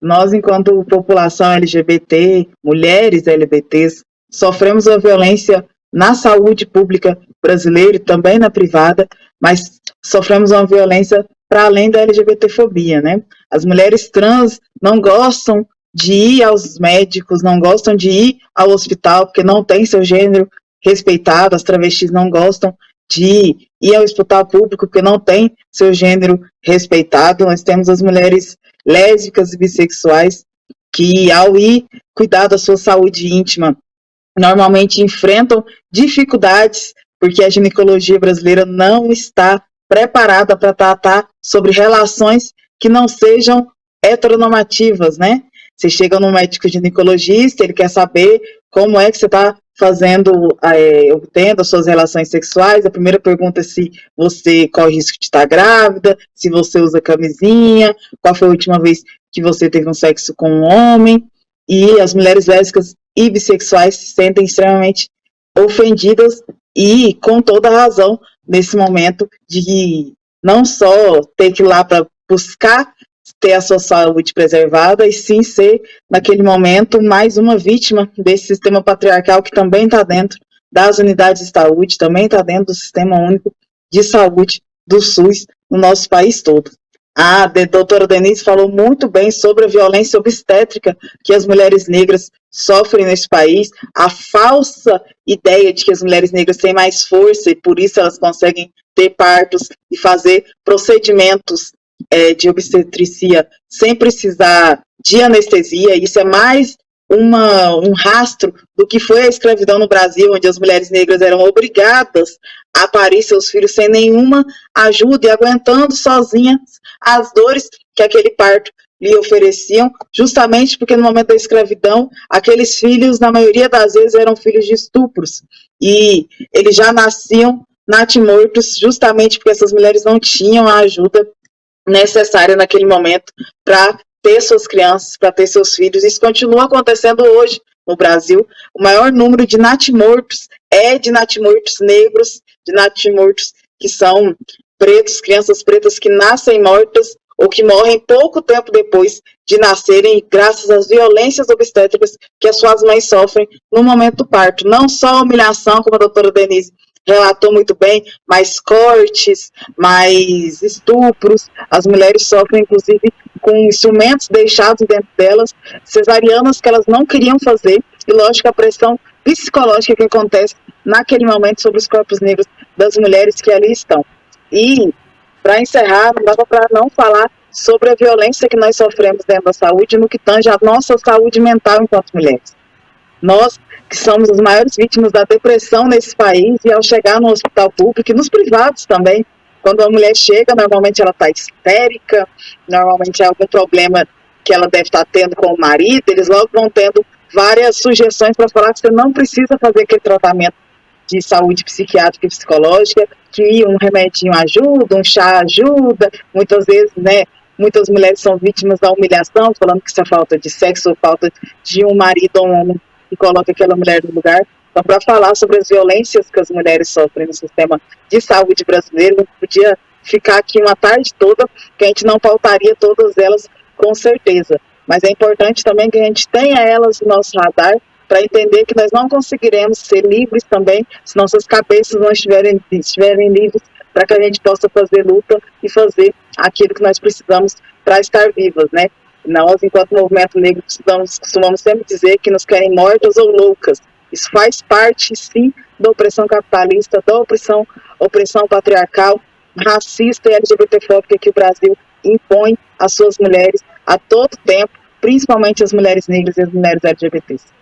Nós, enquanto população LGBT, mulheres LGBTs, sofremos a violência na saúde pública brasileira e também na privada, mas sofremos uma violência para além da LGBTfobia, né? As mulheres trans não gostam de ir aos médicos, não gostam de ir ao hospital porque não tem seu gênero respeitado, as travestis não gostam de ir ao hospital público porque não tem seu gênero respeitado. Nós temos as mulheres lésbicas e bissexuais que, ao ir cuidar da sua saúde íntima, normalmente enfrentam dificuldades porque a ginecologia brasileira não está preparada para tratar sobre relações que não sejam heteronormativas, né? Você chega no médico ginecologista, ele quer saber como é que você está obtendo as suas relações sexuais. A primeira pergunta é se você corre risco de estar grávida, se você usa camisinha, qual foi a última vez que você teve um sexo com um homem. E as mulheres lésbicas e bissexuais se sentem extremamente ofendidas e com toda a razão nesse momento de não só ter que ir lá para buscar ter a sua saúde preservada, e sim ser, naquele momento, mais uma vítima desse sistema patriarcal que também está dentro das unidades de saúde, também está dentro do Sistema Único de Saúde do SUS no nosso país todo. A doutora Denise falou muito bem sobre a violência obstétrica que as mulheres negras sofrem nesse país, a falsa ideia de que as mulheres negras têm mais força e por isso elas conseguem ter partos e fazer procedimentos de obstetricia sem precisar de anestesia. Isso é mais um rastro do que foi a escravidão no Brasil, onde as mulheres negras eram obrigadas a parir seus filhos sem nenhuma ajuda e aguentando sozinhas as dores que aquele parto lhe ofereciam, justamente porque no momento da escravidão, aqueles filhos, na maioria das vezes, eram filhos de estupros, e eles já nasciam natimortos, justamente porque essas mulheres não tinham a ajuda necessária naquele momento para ter suas crianças, para ter seus filhos. Isso continua acontecendo hoje no Brasil. O maior número de natimortos é de natimortos negros, de natimortos que são pretos, crianças pretas que nascem mortas ou que morrem pouco tempo depois de nascerem, graças às violências obstétricas que as suas mães sofrem no momento do parto. Não só a humilhação, como a doutora Denise relatou muito bem, mais cortes, mais estupros. As mulheres sofrem, inclusive, com instrumentos deixados dentro delas, cesarianas que elas não queriam fazer, e, lógico, a pressão psicológica que acontece naquele momento sobre os corpos negros das mulheres que ali estão. E, para encerrar, não dava para não falar sobre a violência que nós sofremos dentro da saúde, no que tange a nossa saúde mental enquanto mulheres. Nós, que somos as maiores vítimas da depressão nesse país, e ao chegar no hospital público e nos privados também, quando a mulher chega, normalmente ela está histérica, normalmente é algum problema que ela deve estar tendo com o marido, eles logo vão tendo várias sugestões para falar que você não precisa fazer aquele tratamento de saúde psiquiátrica e psicológica, que um remedinho ajuda, um chá ajuda, muitas vezes, né, muitas mulheres são vítimas da humilhação, falando que isso é falta de sexo ou falta de um marido ou um homem que coloca aquela mulher no lugar. Então, para falar sobre as violências que as mulheres sofrem no sistema de saúde brasileiro, não podia ficar aqui uma tarde toda, que a gente não pautaria todas elas com certeza. Mas é importante também que a gente tenha elas no nosso radar, para entender que nós não conseguiremos ser livres também se nossas cabeças não estiverem livres, para que a gente possa fazer luta e fazer aquilo que nós precisamos para estar vivas, né? Nós, enquanto movimento negro, costumamos sempre dizer que nos querem mortas ou loucas. Isso faz parte, sim, da opressão capitalista, da opressão patriarcal, racista e LGBTfóbica que o Brasil impõe às suas mulheres a todo tempo, principalmente as mulheres negras e as mulheres LGBTs.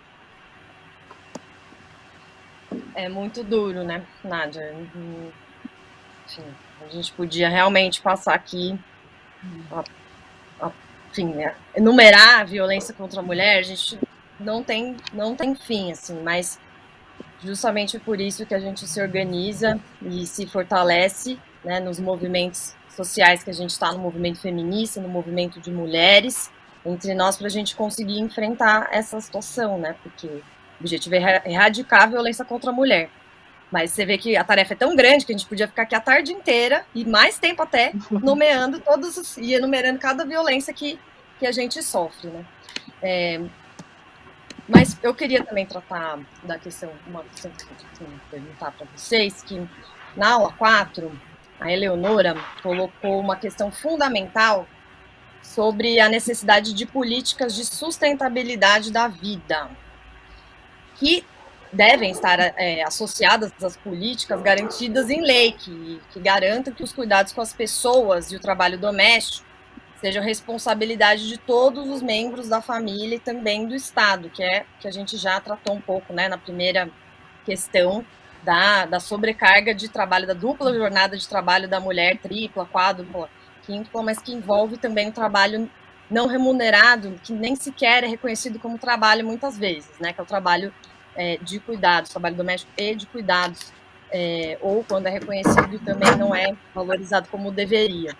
É muito duro, né, Nádia? Enfim, a gente podia realmente passar aqui, enfim, né, enumerar a violência contra a mulher, a gente não tem fim, assim, mas justamente por isso que a gente se organiza e se fortalece, né, nos movimentos sociais que a gente está, no movimento feminista, no movimento de mulheres, entre nós, para a gente conseguir enfrentar essa situação, né, porque o objetivo é erradicar a violência contra a mulher. Mas você vê que a tarefa é tão grande que a gente podia ficar aqui a tarde inteira, e mais tempo até, nomeando e enumerando cada violência que a gente sofre, né. Mas eu queria também tratar da questão, uma questão que eu queria perguntar para vocês, que na aula 4, a Eleonora colocou uma questão fundamental sobre a necessidade de políticas de sustentabilidade da vida, que devem estar associadas às políticas garantidas em lei, que garantam que os cuidados com as pessoas e o trabalho doméstico sejam responsabilidade de todos os membros da família e também do Estado, que a gente já tratou um pouco, né, na primeira questão da sobrecarga de trabalho, da dupla jornada de trabalho da mulher, tripla, quádrupla, quíntupla, mas que envolve também o trabalho não remunerado, que nem sequer é reconhecido como trabalho muitas vezes, né, que é o trabalho de cuidados, trabalho doméstico e de cuidados, ou quando é reconhecido também não é valorizado como deveria.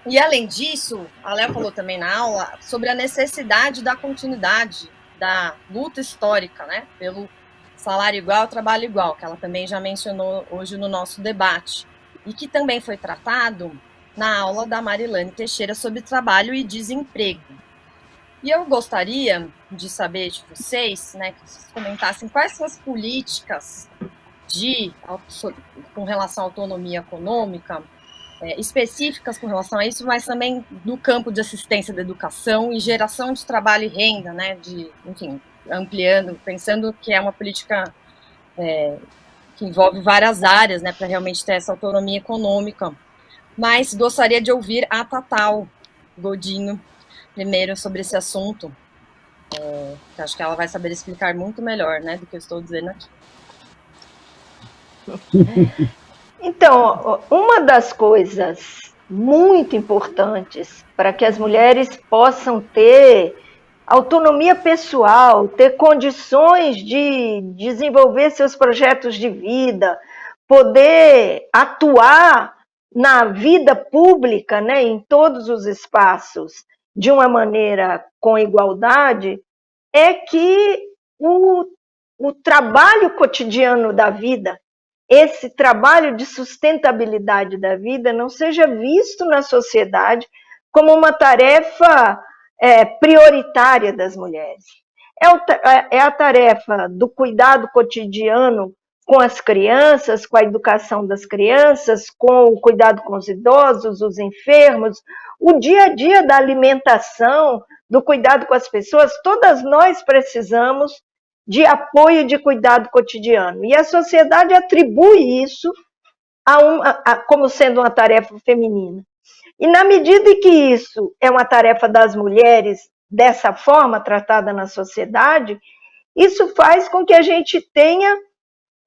E além disso, a Léa falou também na aula sobre a necessidade da continuidade da luta histórica, né, pelo salário igual, trabalho igual, que ela também já mencionou hoje no nosso debate, e que também foi tratado na aula da Marilane Teixeira sobre trabalho e desemprego. E eu gostaria de saber de vocês, né, que vocês comentassem quais são as políticas com relação à autonomia econômica, específicas com relação a isso, mas também no campo de assistência da educação e geração de trabalho e renda, né, enfim, ampliando, pensando que é uma política que envolve várias áreas, né, para realmente ter essa autonomia econômica. Mas gostaria de ouvir a Tatal Godinho primeiro sobre esse assunto, que acho que ela vai saber explicar muito melhor, né, do que eu estou dizendo aqui. Então, uma das coisas muito importantes para que as mulheres possam ter autonomia pessoal, ter condições de desenvolver seus projetos de vida, poder atuar na vida pública, né, em todos os espaços, de uma maneira com igualdade, é que o trabalho cotidiano da vida, esse trabalho de sustentabilidade da vida, não seja visto na sociedade como uma tarefa prioritária das mulheres. É a tarefa do cuidado cotidiano com as crianças, com a educação das crianças, com o cuidado com os idosos, os enfermos, o dia a dia da alimentação, do cuidado com as pessoas. Todas nós precisamos de apoio e de cuidado cotidiano. E a sociedade atribui isso como sendo uma tarefa feminina. E na medida em que isso é uma tarefa das mulheres, dessa forma tratada na sociedade, isso faz com que a gente tenha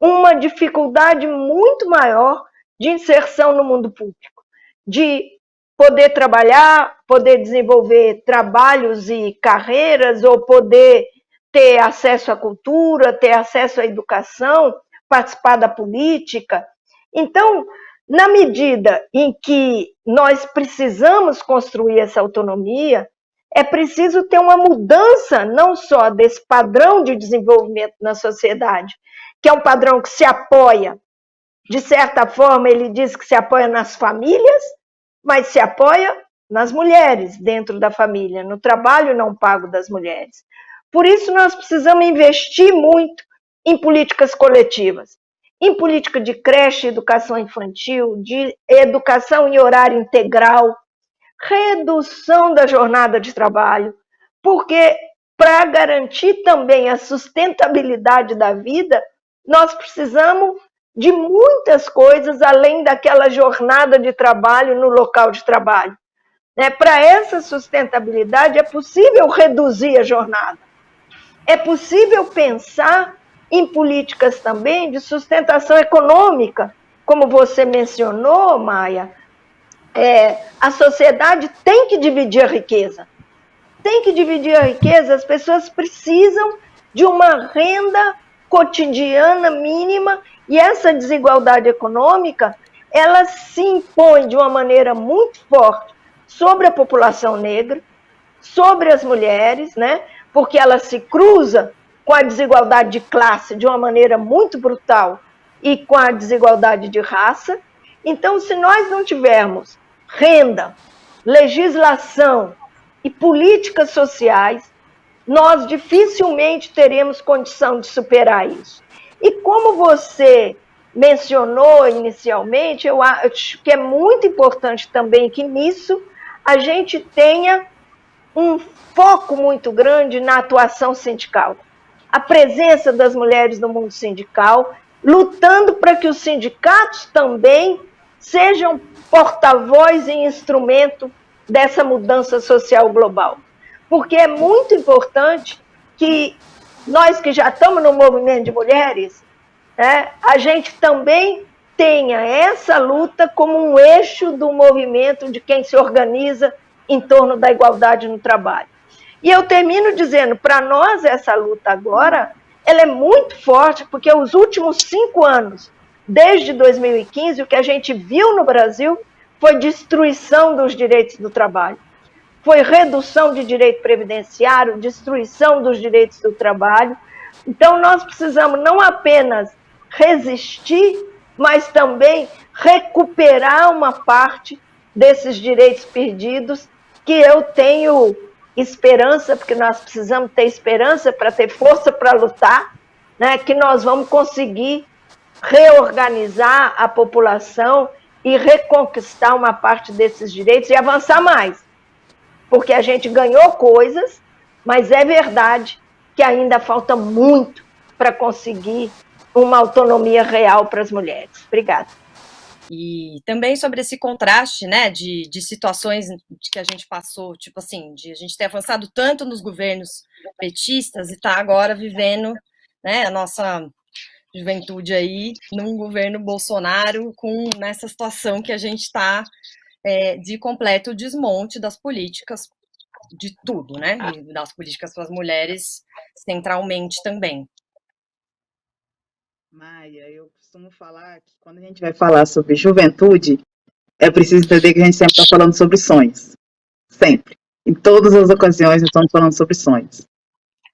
uma dificuldade muito maior de inserção no mundo público, de poder trabalhar, poder desenvolver trabalhos e carreiras, ou poder ter acesso à cultura, ter acesso à educação, participar da política. Então, na medida em que nós precisamos construir essa autonomia, é preciso ter uma mudança não só desse padrão de desenvolvimento na sociedade, que é um padrão que se apoia, de certa forma, ele diz que se apoia nas famílias, mas se apoia nas mulheres dentro da família, no trabalho não pago das mulheres. Por isso, nós precisamos investir muito em políticas coletivas, em política de creche, educação infantil, de educação em horário integral, redução da jornada de trabalho, porque para garantir também a sustentabilidade da vida, nós precisamos de muitas coisas além daquela jornada de trabalho no local de trabalho. Para essa sustentabilidade, é possível reduzir a jornada. É possível pensar em políticas também de sustentação econômica, como você mencionou, Maia. A sociedade tem que dividir a riqueza. Tem que dividir a riqueza, as pessoas precisam de uma renda cotidiana mínima, e essa desigualdade econômica, ela se impõe de uma maneira muito forte sobre a população negra, sobre as mulheres, né? Porque ela se cruza com a desigualdade de classe de uma maneira muito brutal e com a desigualdade de raça. Então, se nós não tivermos renda, legislação e políticas sociais, nós dificilmente teremos condição de superar isso. E como você mencionou inicialmente, eu acho que é muito importante também que nisso a gente tenha um foco muito grande na atuação sindical. A presença das mulheres no mundo sindical, lutando para que os sindicatos também sejam porta-voz e instrumento dessa mudança social global. Porque é muito importante que nós que já estamos no movimento de mulheres, a gente também tenha essa luta como um eixo do movimento de quem se organiza em torno da igualdade no trabalho. E eu termino dizendo, para nós essa luta agora, ela é muito forte, porque os últimos 5 anos, desde 2015, o que a gente viu no Brasil foi destruição dos direitos do trabalho. Foi redução de direito previdenciário, destruição dos direitos do trabalho. Então, nós precisamos não apenas resistir, mas também recuperar uma parte desses direitos perdidos, que eu tenho esperança, porque nós precisamos ter esperança para ter força para lutar, né, que nós vamos conseguir reorganizar a população e reconquistar uma parte desses direitos e avançar mais. Porque a gente ganhou coisas, mas é verdade que ainda falta muito para conseguir uma autonomia real para as mulheres. Obrigada. E também sobre esse contraste, né, de situações que a gente passou, tipo assim, de a gente ter avançado tanto nos governos petistas e tá agora vivendo, né, a nossa juventude aí num governo Bolsonaro nessa situação que a gente está de completo desmonte das políticas, de tudo, né, e das políticas para as mulheres centralmente também. Maia, eu costumo falar que quando a gente vai falar sobre juventude, é preciso entender que a gente sempre está falando sobre sonhos. Sempre. Em todas as ocasiões, nós estamos falando sobre sonhos.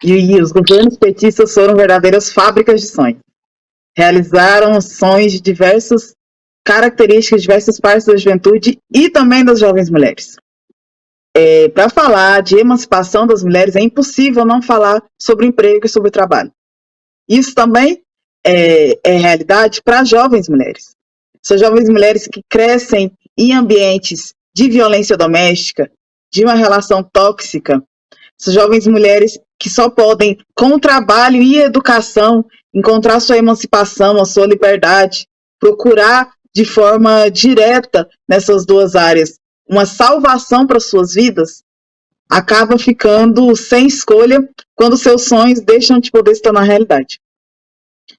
E os governos petistas foram verdadeiras fábricas de sonhos. Realizaram sonhos de diversas características, de diversas partes da juventude e também das jovens mulheres. Para falar de emancipação das mulheres, é impossível não falar sobre emprego e sobre trabalho. Isso também é realidade para jovens mulheres. São jovens mulheres que crescem em ambientes de violência doméstica, de uma relação tóxica. São jovens mulheres que só podem, com trabalho e educação, encontrar sua emancipação, a sua liberdade, procurar de forma direta nessas duas áreas uma salvação para suas vidas, acaba ficando sem escolha quando seus sonhos deixam de poder se tornar realidade.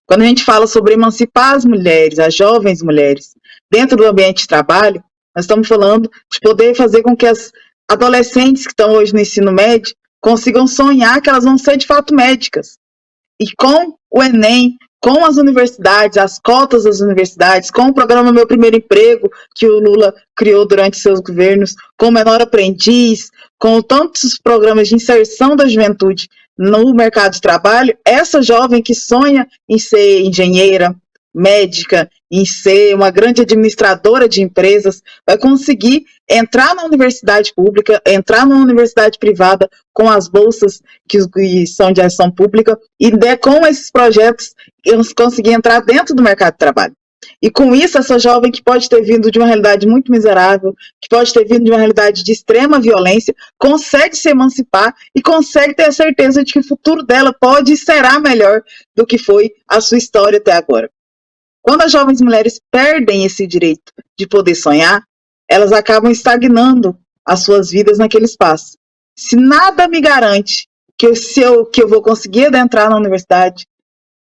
Quando a gente fala sobre emancipar as mulheres, as jovens mulheres, dentro do ambiente de trabalho, nós estamos falando de poder fazer com que as adolescentes que estão hoje no ensino médio consigam sonhar que elas vão ser de fato médicas. E com o Enem, com as universidades, as cotas das universidades, com o programa Meu Primeiro Emprego, que o Lula criou durante seus governos, com o Menor Aprendiz, com tantos programas de inserção da juventude no mercado de trabalho, essa jovem que sonha em ser engenheira, médica, em ser uma grande administradora de empresas, vai conseguir entrar na universidade pública, entrar numa universidade privada com as bolsas que são de ação pública e com esses projetos eles conseguir entrar dentro do mercado de trabalho. E com isso, essa jovem que pode ter vindo de uma realidade muito miserável, que pode ter vindo de uma realidade de extrema violência, consegue se emancipar e consegue ter a certeza de que o futuro dela pode e será melhor do que foi a sua história até agora. Quando as jovens mulheres perdem esse direito de poder sonhar, elas acabam estagnando as suas vidas naquele espaço. Se nada me garante que eu vou conseguir adentrar na universidade,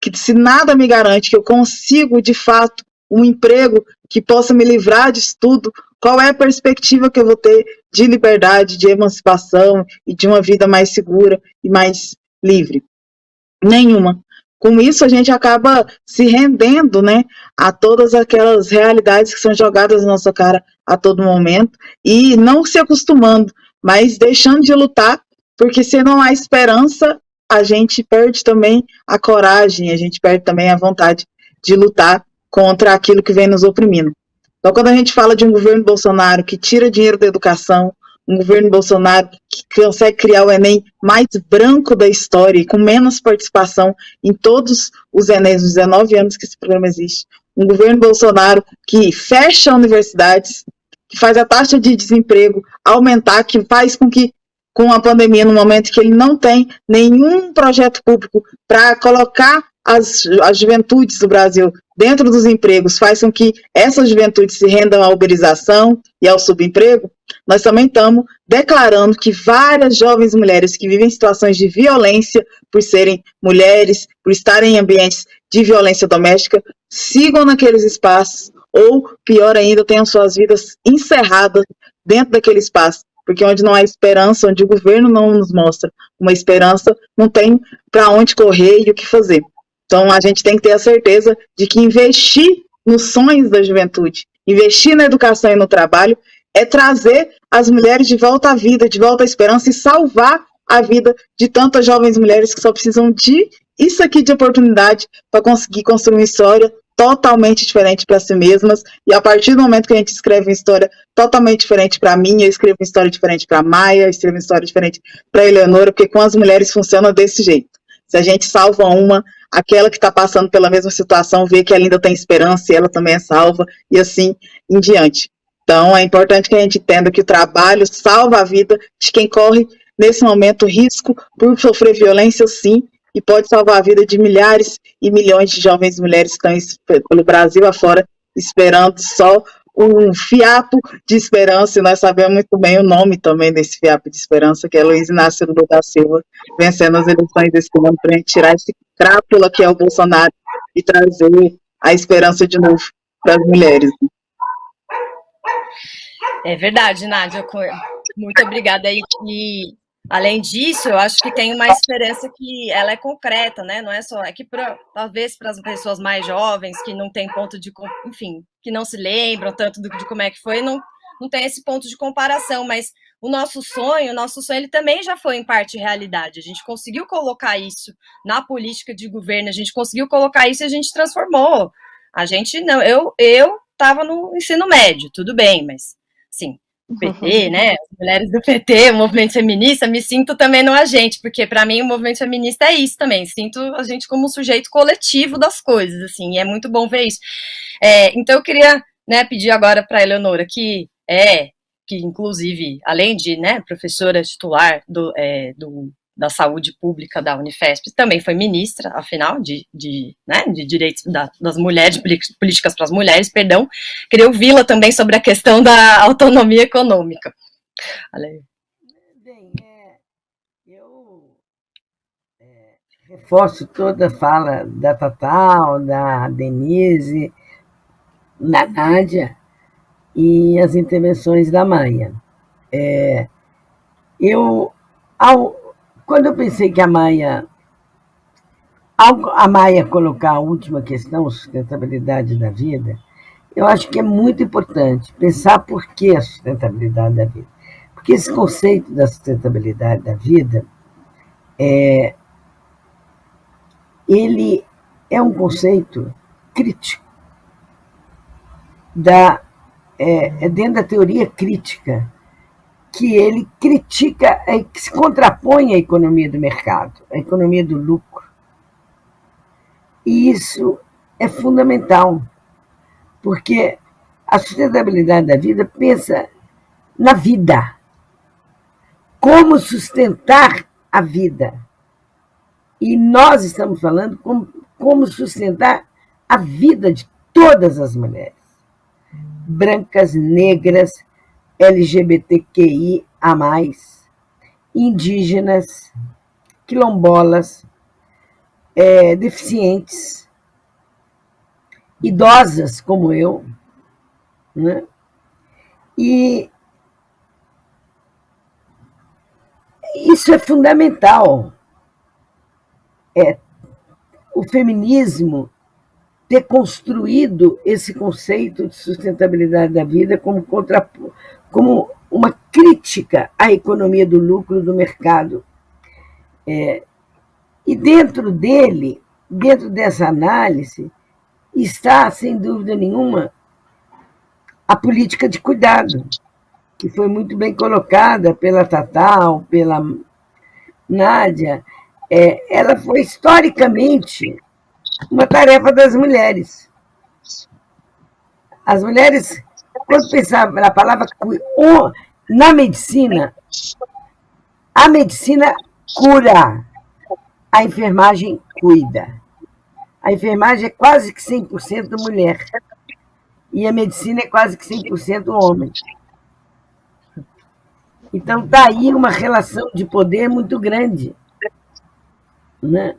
que se nada me garante que eu consigo, de fato, um emprego que possa me livrar disso tudo, qual é a perspectiva que eu vou ter de liberdade, de emancipação e de uma vida mais segura e mais livre? Nenhuma. Com isso, a gente acaba se rendendo, né, a todas aquelas realidades que são jogadas na nossa cara a todo momento e não se acostumando, mas deixando de lutar, porque se não há esperança, a gente perde também a coragem, a gente perde também a vontade de lutar contra aquilo que vem nos oprimindo. Então, quando a gente fala de um governo Bolsonaro que tira dinheiro da educação, um governo Bolsonaro que consegue criar o Enem mais branco da história e com menos participação em todos os Enems, os 19 anos que esse programa existe, um governo Bolsonaro que fecha universidades, que faz a taxa de desemprego aumentar, que faz com que, com a pandemia, no momento que ele não tem nenhum projeto público para colocar as juventudes do Brasil dentro dos empregos, faz com que essas juventudes se rendam à uberização e ao subemprego, nós também estamos declarando que várias jovens mulheres que vivem em situações de violência, por serem mulheres, por estarem em ambientes de violência doméstica, sigam naqueles espaços, ou, pior ainda, tenham suas vidas encerradas dentro daquele espaço. Porque onde não há esperança, onde o governo não nos mostra uma esperança, não tem para onde correr e o que fazer. Então, a gente tem que ter a certeza de que investir nos sonhos da juventude, investir na educação e no trabalho, é trazer as mulheres de volta à vida, de volta à esperança e salvar a vida de tantas jovens mulheres que só precisam de isso aqui de oportunidade para conseguir construir uma história totalmente diferente para si mesmas, e a partir do momento que a gente escreve uma história totalmente diferente para mim, eu escrevo uma história diferente para Maia, eu escrevo uma história diferente para Eleonora, porque com as mulheres funciona desse jeito. Se a gente salva uma, aquela que está passando pela mesma situação vê que ela ainda tem esperança e ela também é salva, e assim em diante. Então é importante que a gente entenda que o trabalho salva a vida de quem corre nesse momento risco por sofrer violência, sim, e pode salvar a vida de milhares e milhões de jovens mulheres que estão pelo Brasil afora, esperando só um fiapo de esperança, e nós sabemos muito bem o nome também desse fiapo de esperança, que é Luiz Inácio Lula da Silva, vencendo as eleições desse ano, para a gente tirar esse crápula que é o Bolsonaro e trazer a esperança de novo para as mulheres. É verdade, Nádia, muito obrigada aí. E, além disso, eu acho que tem uma esperança que ela é concreta, né? Não é só, é que talvez para as pessoas mais jovens que não tem ponto de, enfim, que não se lembram tanto de como é que foi, não tem esse ponto de comparação, mas o nosso sonho ele também já foi em parte realidade. A gente conseguiu colocar isso na política de governo, a gente conseguiu colocar isso e a gente transformou. A gente não, eu estava no ensino médio, tudo bem, mas sim, o PT, né, as mulheres do PT, o movimento feminista, me sinto também no agente, porque para mim o movimento feminista é isso também, sinto a gente como um sujeito coletivo das coisas, assim, e é muito bom ver isso. Então eu queria, né, pedir agora para a Eleonora, que inclusive, além de, né, professora titular da saúde pública da Unifesp, também foi ministra, afinal, de direitos das mulheres, de políticas para as mulheres, perdão. Queria ouvi-la também sobre a questão da autonomia econômica. Bem, eu reforço toda a fala da Tatal, da Denise, da Nádia e as intervenções da Maia. quando eu pensei que a Maia colocar a última questão, sustentabilidade da vida, eu acho que é muito importante pensar por que a sustentabilidade da vida. Porque esse conceito da sustentabilidade da vida, ele é um conceito crítico, dentro da teoria crítica, que ele critica, que se contrapõe à economia do mercado, à economia do lucro. E isso é fundamental, porque a sustentabilidade da vida pensa na vida, como sustentar a vida. E nós estamos falando como sustentar a vida de todas as mulheres, brancas, negras, LGBTQIA+, indígenas, quilombolas, deficientes, idosas como eu, né? E isso é fundamental. O feminismo ter construído esse conceito de sustentabilidade da vida como uma crítica à economia do lucro do mercado. E dentro dessa análise, está, sem dúvida nenhuma, a política de cuidado, que foi muito bem colocada pela Tatal, pela Nádia. Ela foi historicamente uma tarefa das mulheres. As mulheres, quando pensavam na palavra na medicina, a medicina cura, a enfermagem cuida. A enfermagem é quase que 100% mulher e a medicina é quase que 100% homem. Então, está aí uma relação de poder muito grande, né?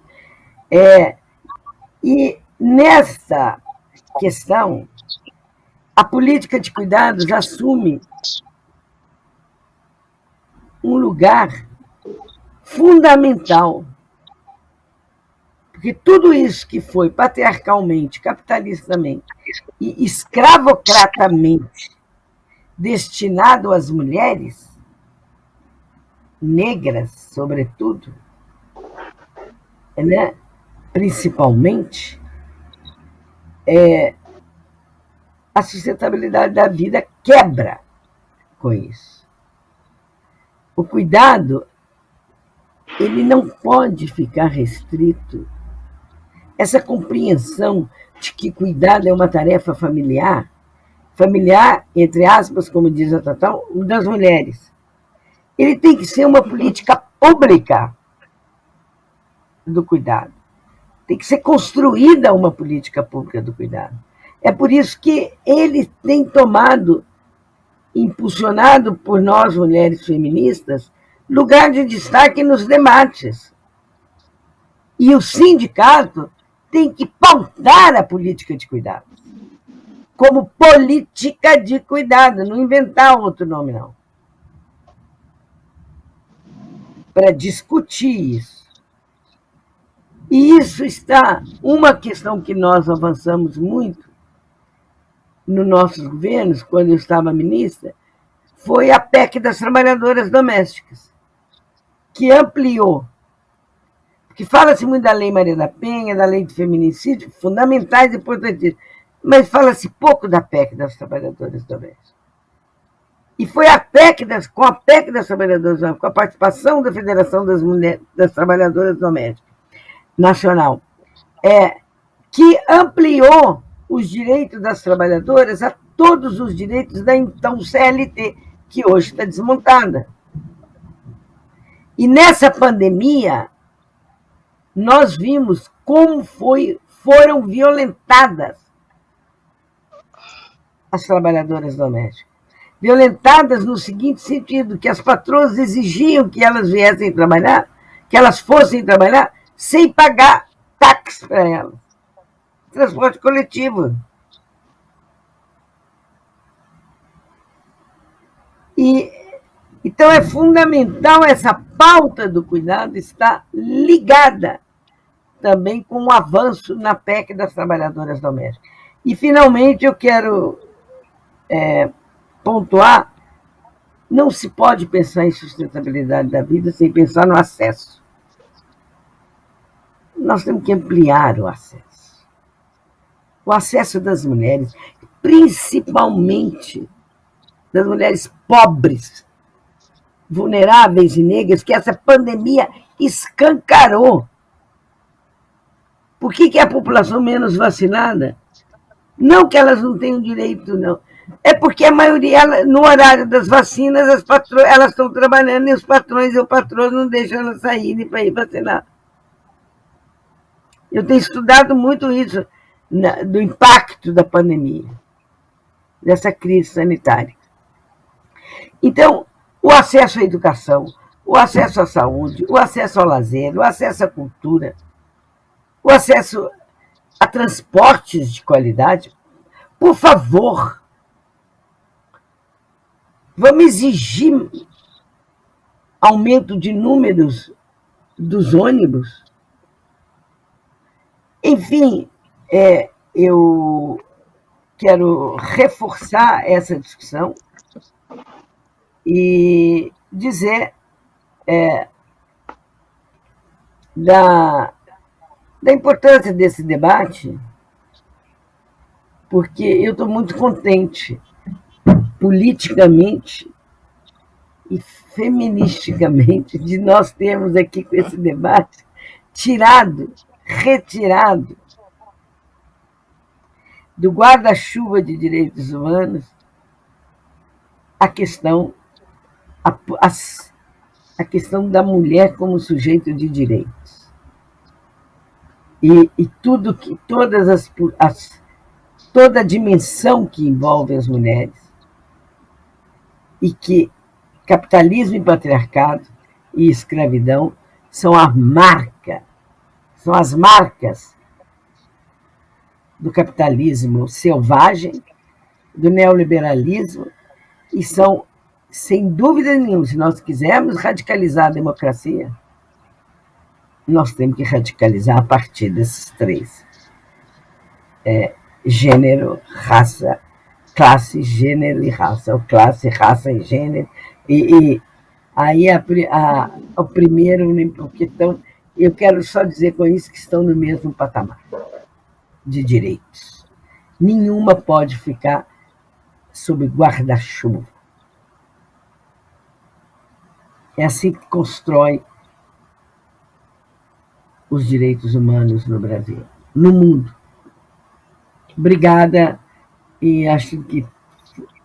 E nessa questão, a política de cuidados assume um lugar fundamental, porque tudo isso que foi patriarcalmente, capitalistamente e escravocratamente destinado às mulheres, negras, sobretudo, né? Principalmente, a sustentabilidade da vida quebra com isso. O cuidado, ele não pode ficar restrito. Essa compreensão de que cuidado é uma tarefa familiar, entre aspas, como diz a Tatal, das mulheres. Ele tem que ser uma política pública do cuidado. Tem que ser construída uma política pública do cuidado. É por isso que ele tem impulsionado por nós, mulheres feministas, lugar de destaque nos debates. E o sindicato tem que pautar a política de cuidado como política de cuidado, não inventar outro nome, não. Para discutir isso. E isso está uma questão que nós avançamos muito nos nossos governos, quando eu estava ministra, foi a PEC das trabalhadoras domésticas, que ampliou. Porque fala-se muito da Lei Maria da Penha, da Lei de Feminicídio, fundamentais e importantíssimas, mas fala-se pouco da PEC das trabalhadoras domésticas. E foi com a PEC das trabalhadoras domésticas, com a participação da Federação das Trabalhadoras Domésticas Nacional, que ampliou os direitos das trabalhadoras a todos os direitos da então CLT, que hoje está desmontada. E nessa pandemia, nós vimos como foram violentadas as trabalhadoras domésticas. Violentadas no seguinte sentido, que as patroas exigiam que elas viessem trabalhar, que elas fossem trabalhar, sem pagar táxi para elas. Transporte coletivo. E Então, é fundamental essa pauta do cuidado estar ligada também com o avanço na PEC das trabalhadoras domésticas. E, finalmente, eu quero pontuar, não se pode pensar em sustentabilidade da vida sem pensar no acesso. Nós temos que ampliar o acesso. O acesso das mulheres, principalmente das mulheres pobres, vulneráveis e negras, que essa pandemia escancarou. Por que a população menos vacinada? Não que elas não tenham direito, não. É porque a maioria, no horário das vacinas, elas estão trabalhando e os patrões e o patrão não deixam elas saírem para ir vacinar. Eu tenho estudado muito isso, do impacto da pandemia, dessa crise sanitária. Então, o acesso à educação, o acesso à saúde, o acesso ao lazer, o acesso à cultura, o acesso a transportes de qualidade, por favor, vamos exigir aumento de números dos ônibus. Enfim, eu quero reforçar essa discussão e dizer da importância desse debate, porque eu estou muito contente, politicamente e feministicamente, de nós termos aqui com esse debate retirado do guarda-chuva de direitos humanos a questão da mulher como sujeito de direitos. E toda a dimensão que envolve as mulheres, e que capitalismo e patriarcado e escravidão são as marcas do capitalismo selvagem, do neoliberalismo, e são, sem dúvida nenhuma, se nós quisermos radicalizar a democracia, nós temos que radicalizar a partir desses três: gênero, raça, classe, gênero e raça, ou classe, raça e gênero, e aí o primeiro, porque então, eu quero só dizer com isso que estão no mesmo patamar de direitos. Nenhuma pode ficar sob guarda-chuva. É assim que constrói os direitos humanos no Brasil, no mundo. Obrigada, e acho que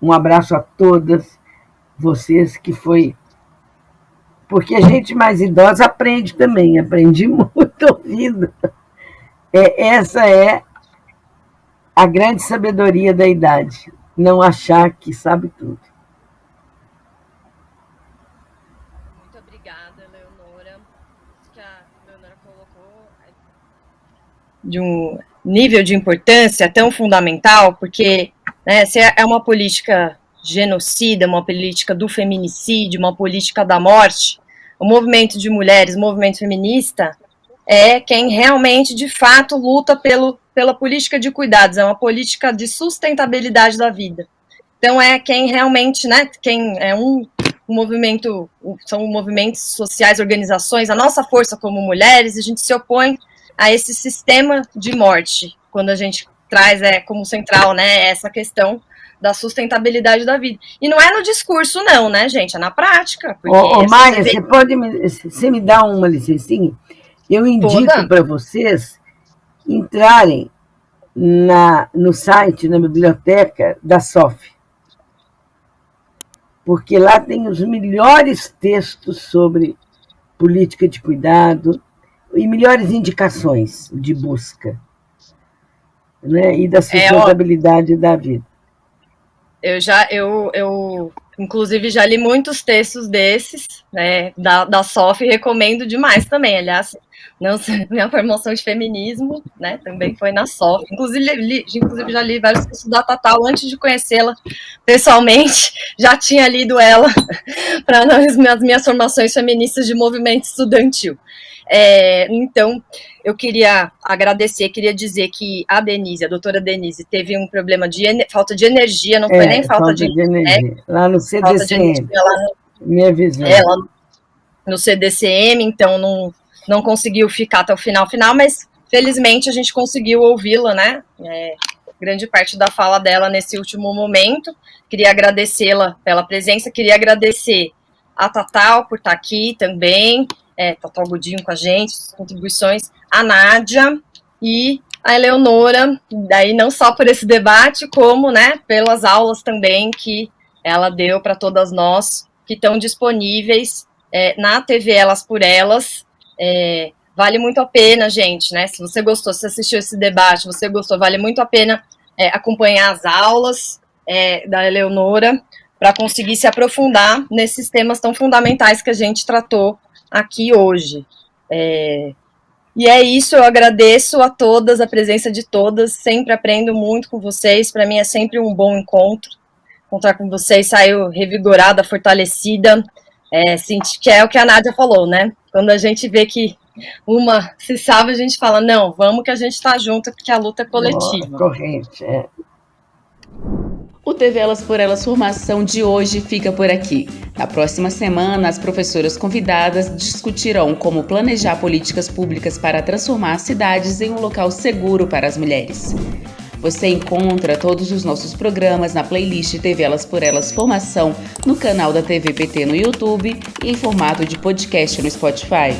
um abraço a todas vocês, que foi... Porque a gente mais idosa aprende também, aprendi muito ouvindo. Essa é a grande sabedoria da idade, não achar que sabe tudo. Muito obrigada, Leonora. Que a Leonora colocou de um nível de importância tão fundamental, porque se é uma política genocida, uma política do feminicídio, uma política da morte, o movimento de mulheres, o movimento feminista, é quem realmente, de fato, luta pela política de cuidados, é uma política de sustentabilidade da vida. Então, é quem realmente, quem é um movimento, são movimentos sociais, organizações, a nossa força como mulheres, a gente se opõe a esse sistema de morte, quando a gente traz como central, essa questão da sustentabilidade da vida. E não é no discurso, não, gente? É na prática. Maia, você me dá uma licencinha? Eu indico para vocês entrarem no site, na biblioteca da SOF, porque lá tem os melhores textos sobre política de cuidado e melhores indicações de busca, e da sustentabilidade da vida. Eu Inclusive, já li muitos textos desses, né, da SOF, recomendo demais também. Aliás, não, minha formação de feminismo, né, também foi na SOF. Inclusive, já li vários textos da Tatal antes de conhecê-la pessoalmente. Já tinha lido ela para as minhas formações feministas de movimento estudantil. Então, eu queria agradecer, queria dizer que a doutora Denise, teve um problema de falta de energia, não foi nem falta de energia. Lá no CDCM, me avisou. No CDCM, então não conseguiu ficar até o final, mas felizmente a gente conseguiu ouvi-la, né? Grande parte da fala dela nesse último momento. Queria agradecê-la pela presença, queria agradecer a Tatal por estar aqui também, Tatal Godinho com a gente, as contribuições, a Nádia e a Eleonora, daí não só por esse debate, como, né, pelas aulas também que ela deu para todas nós, que estão disponíveis na TV Elas por Elas. Vale muito a pena, gente, né, se você gostou, se você assistiu esse debate, você gostou, vale muito a pena acompanhar as aulas da Eleonora, para conseguir se aprofundar nesses temas tão fundamentais que a gente tratou aqui hoje. E é isso, eu agradeço a todas, a presença de todas, sempre aprendo muito com vocês, para mim é sempre um bom encontro com vocês, saio revigorada, fortalecida, que é o que a Nádia falou, né? Quando a gente vê que uma se salva, a gente fala, não, vamos que a gente está junto, porque a luta é coletiva. Corrente, O TV Elas por Elas Formação de hoje fica por aqui. Na próxima semana, as professoras convidadas discutirão como planejar políticas públicas para transformar cidades em um local seguro para as mulheres. Você encontra todos os nossos programas na playlist TV Elas por Elas Formação no canal da TVPT no YouTube e em formato de podcast no Spotify.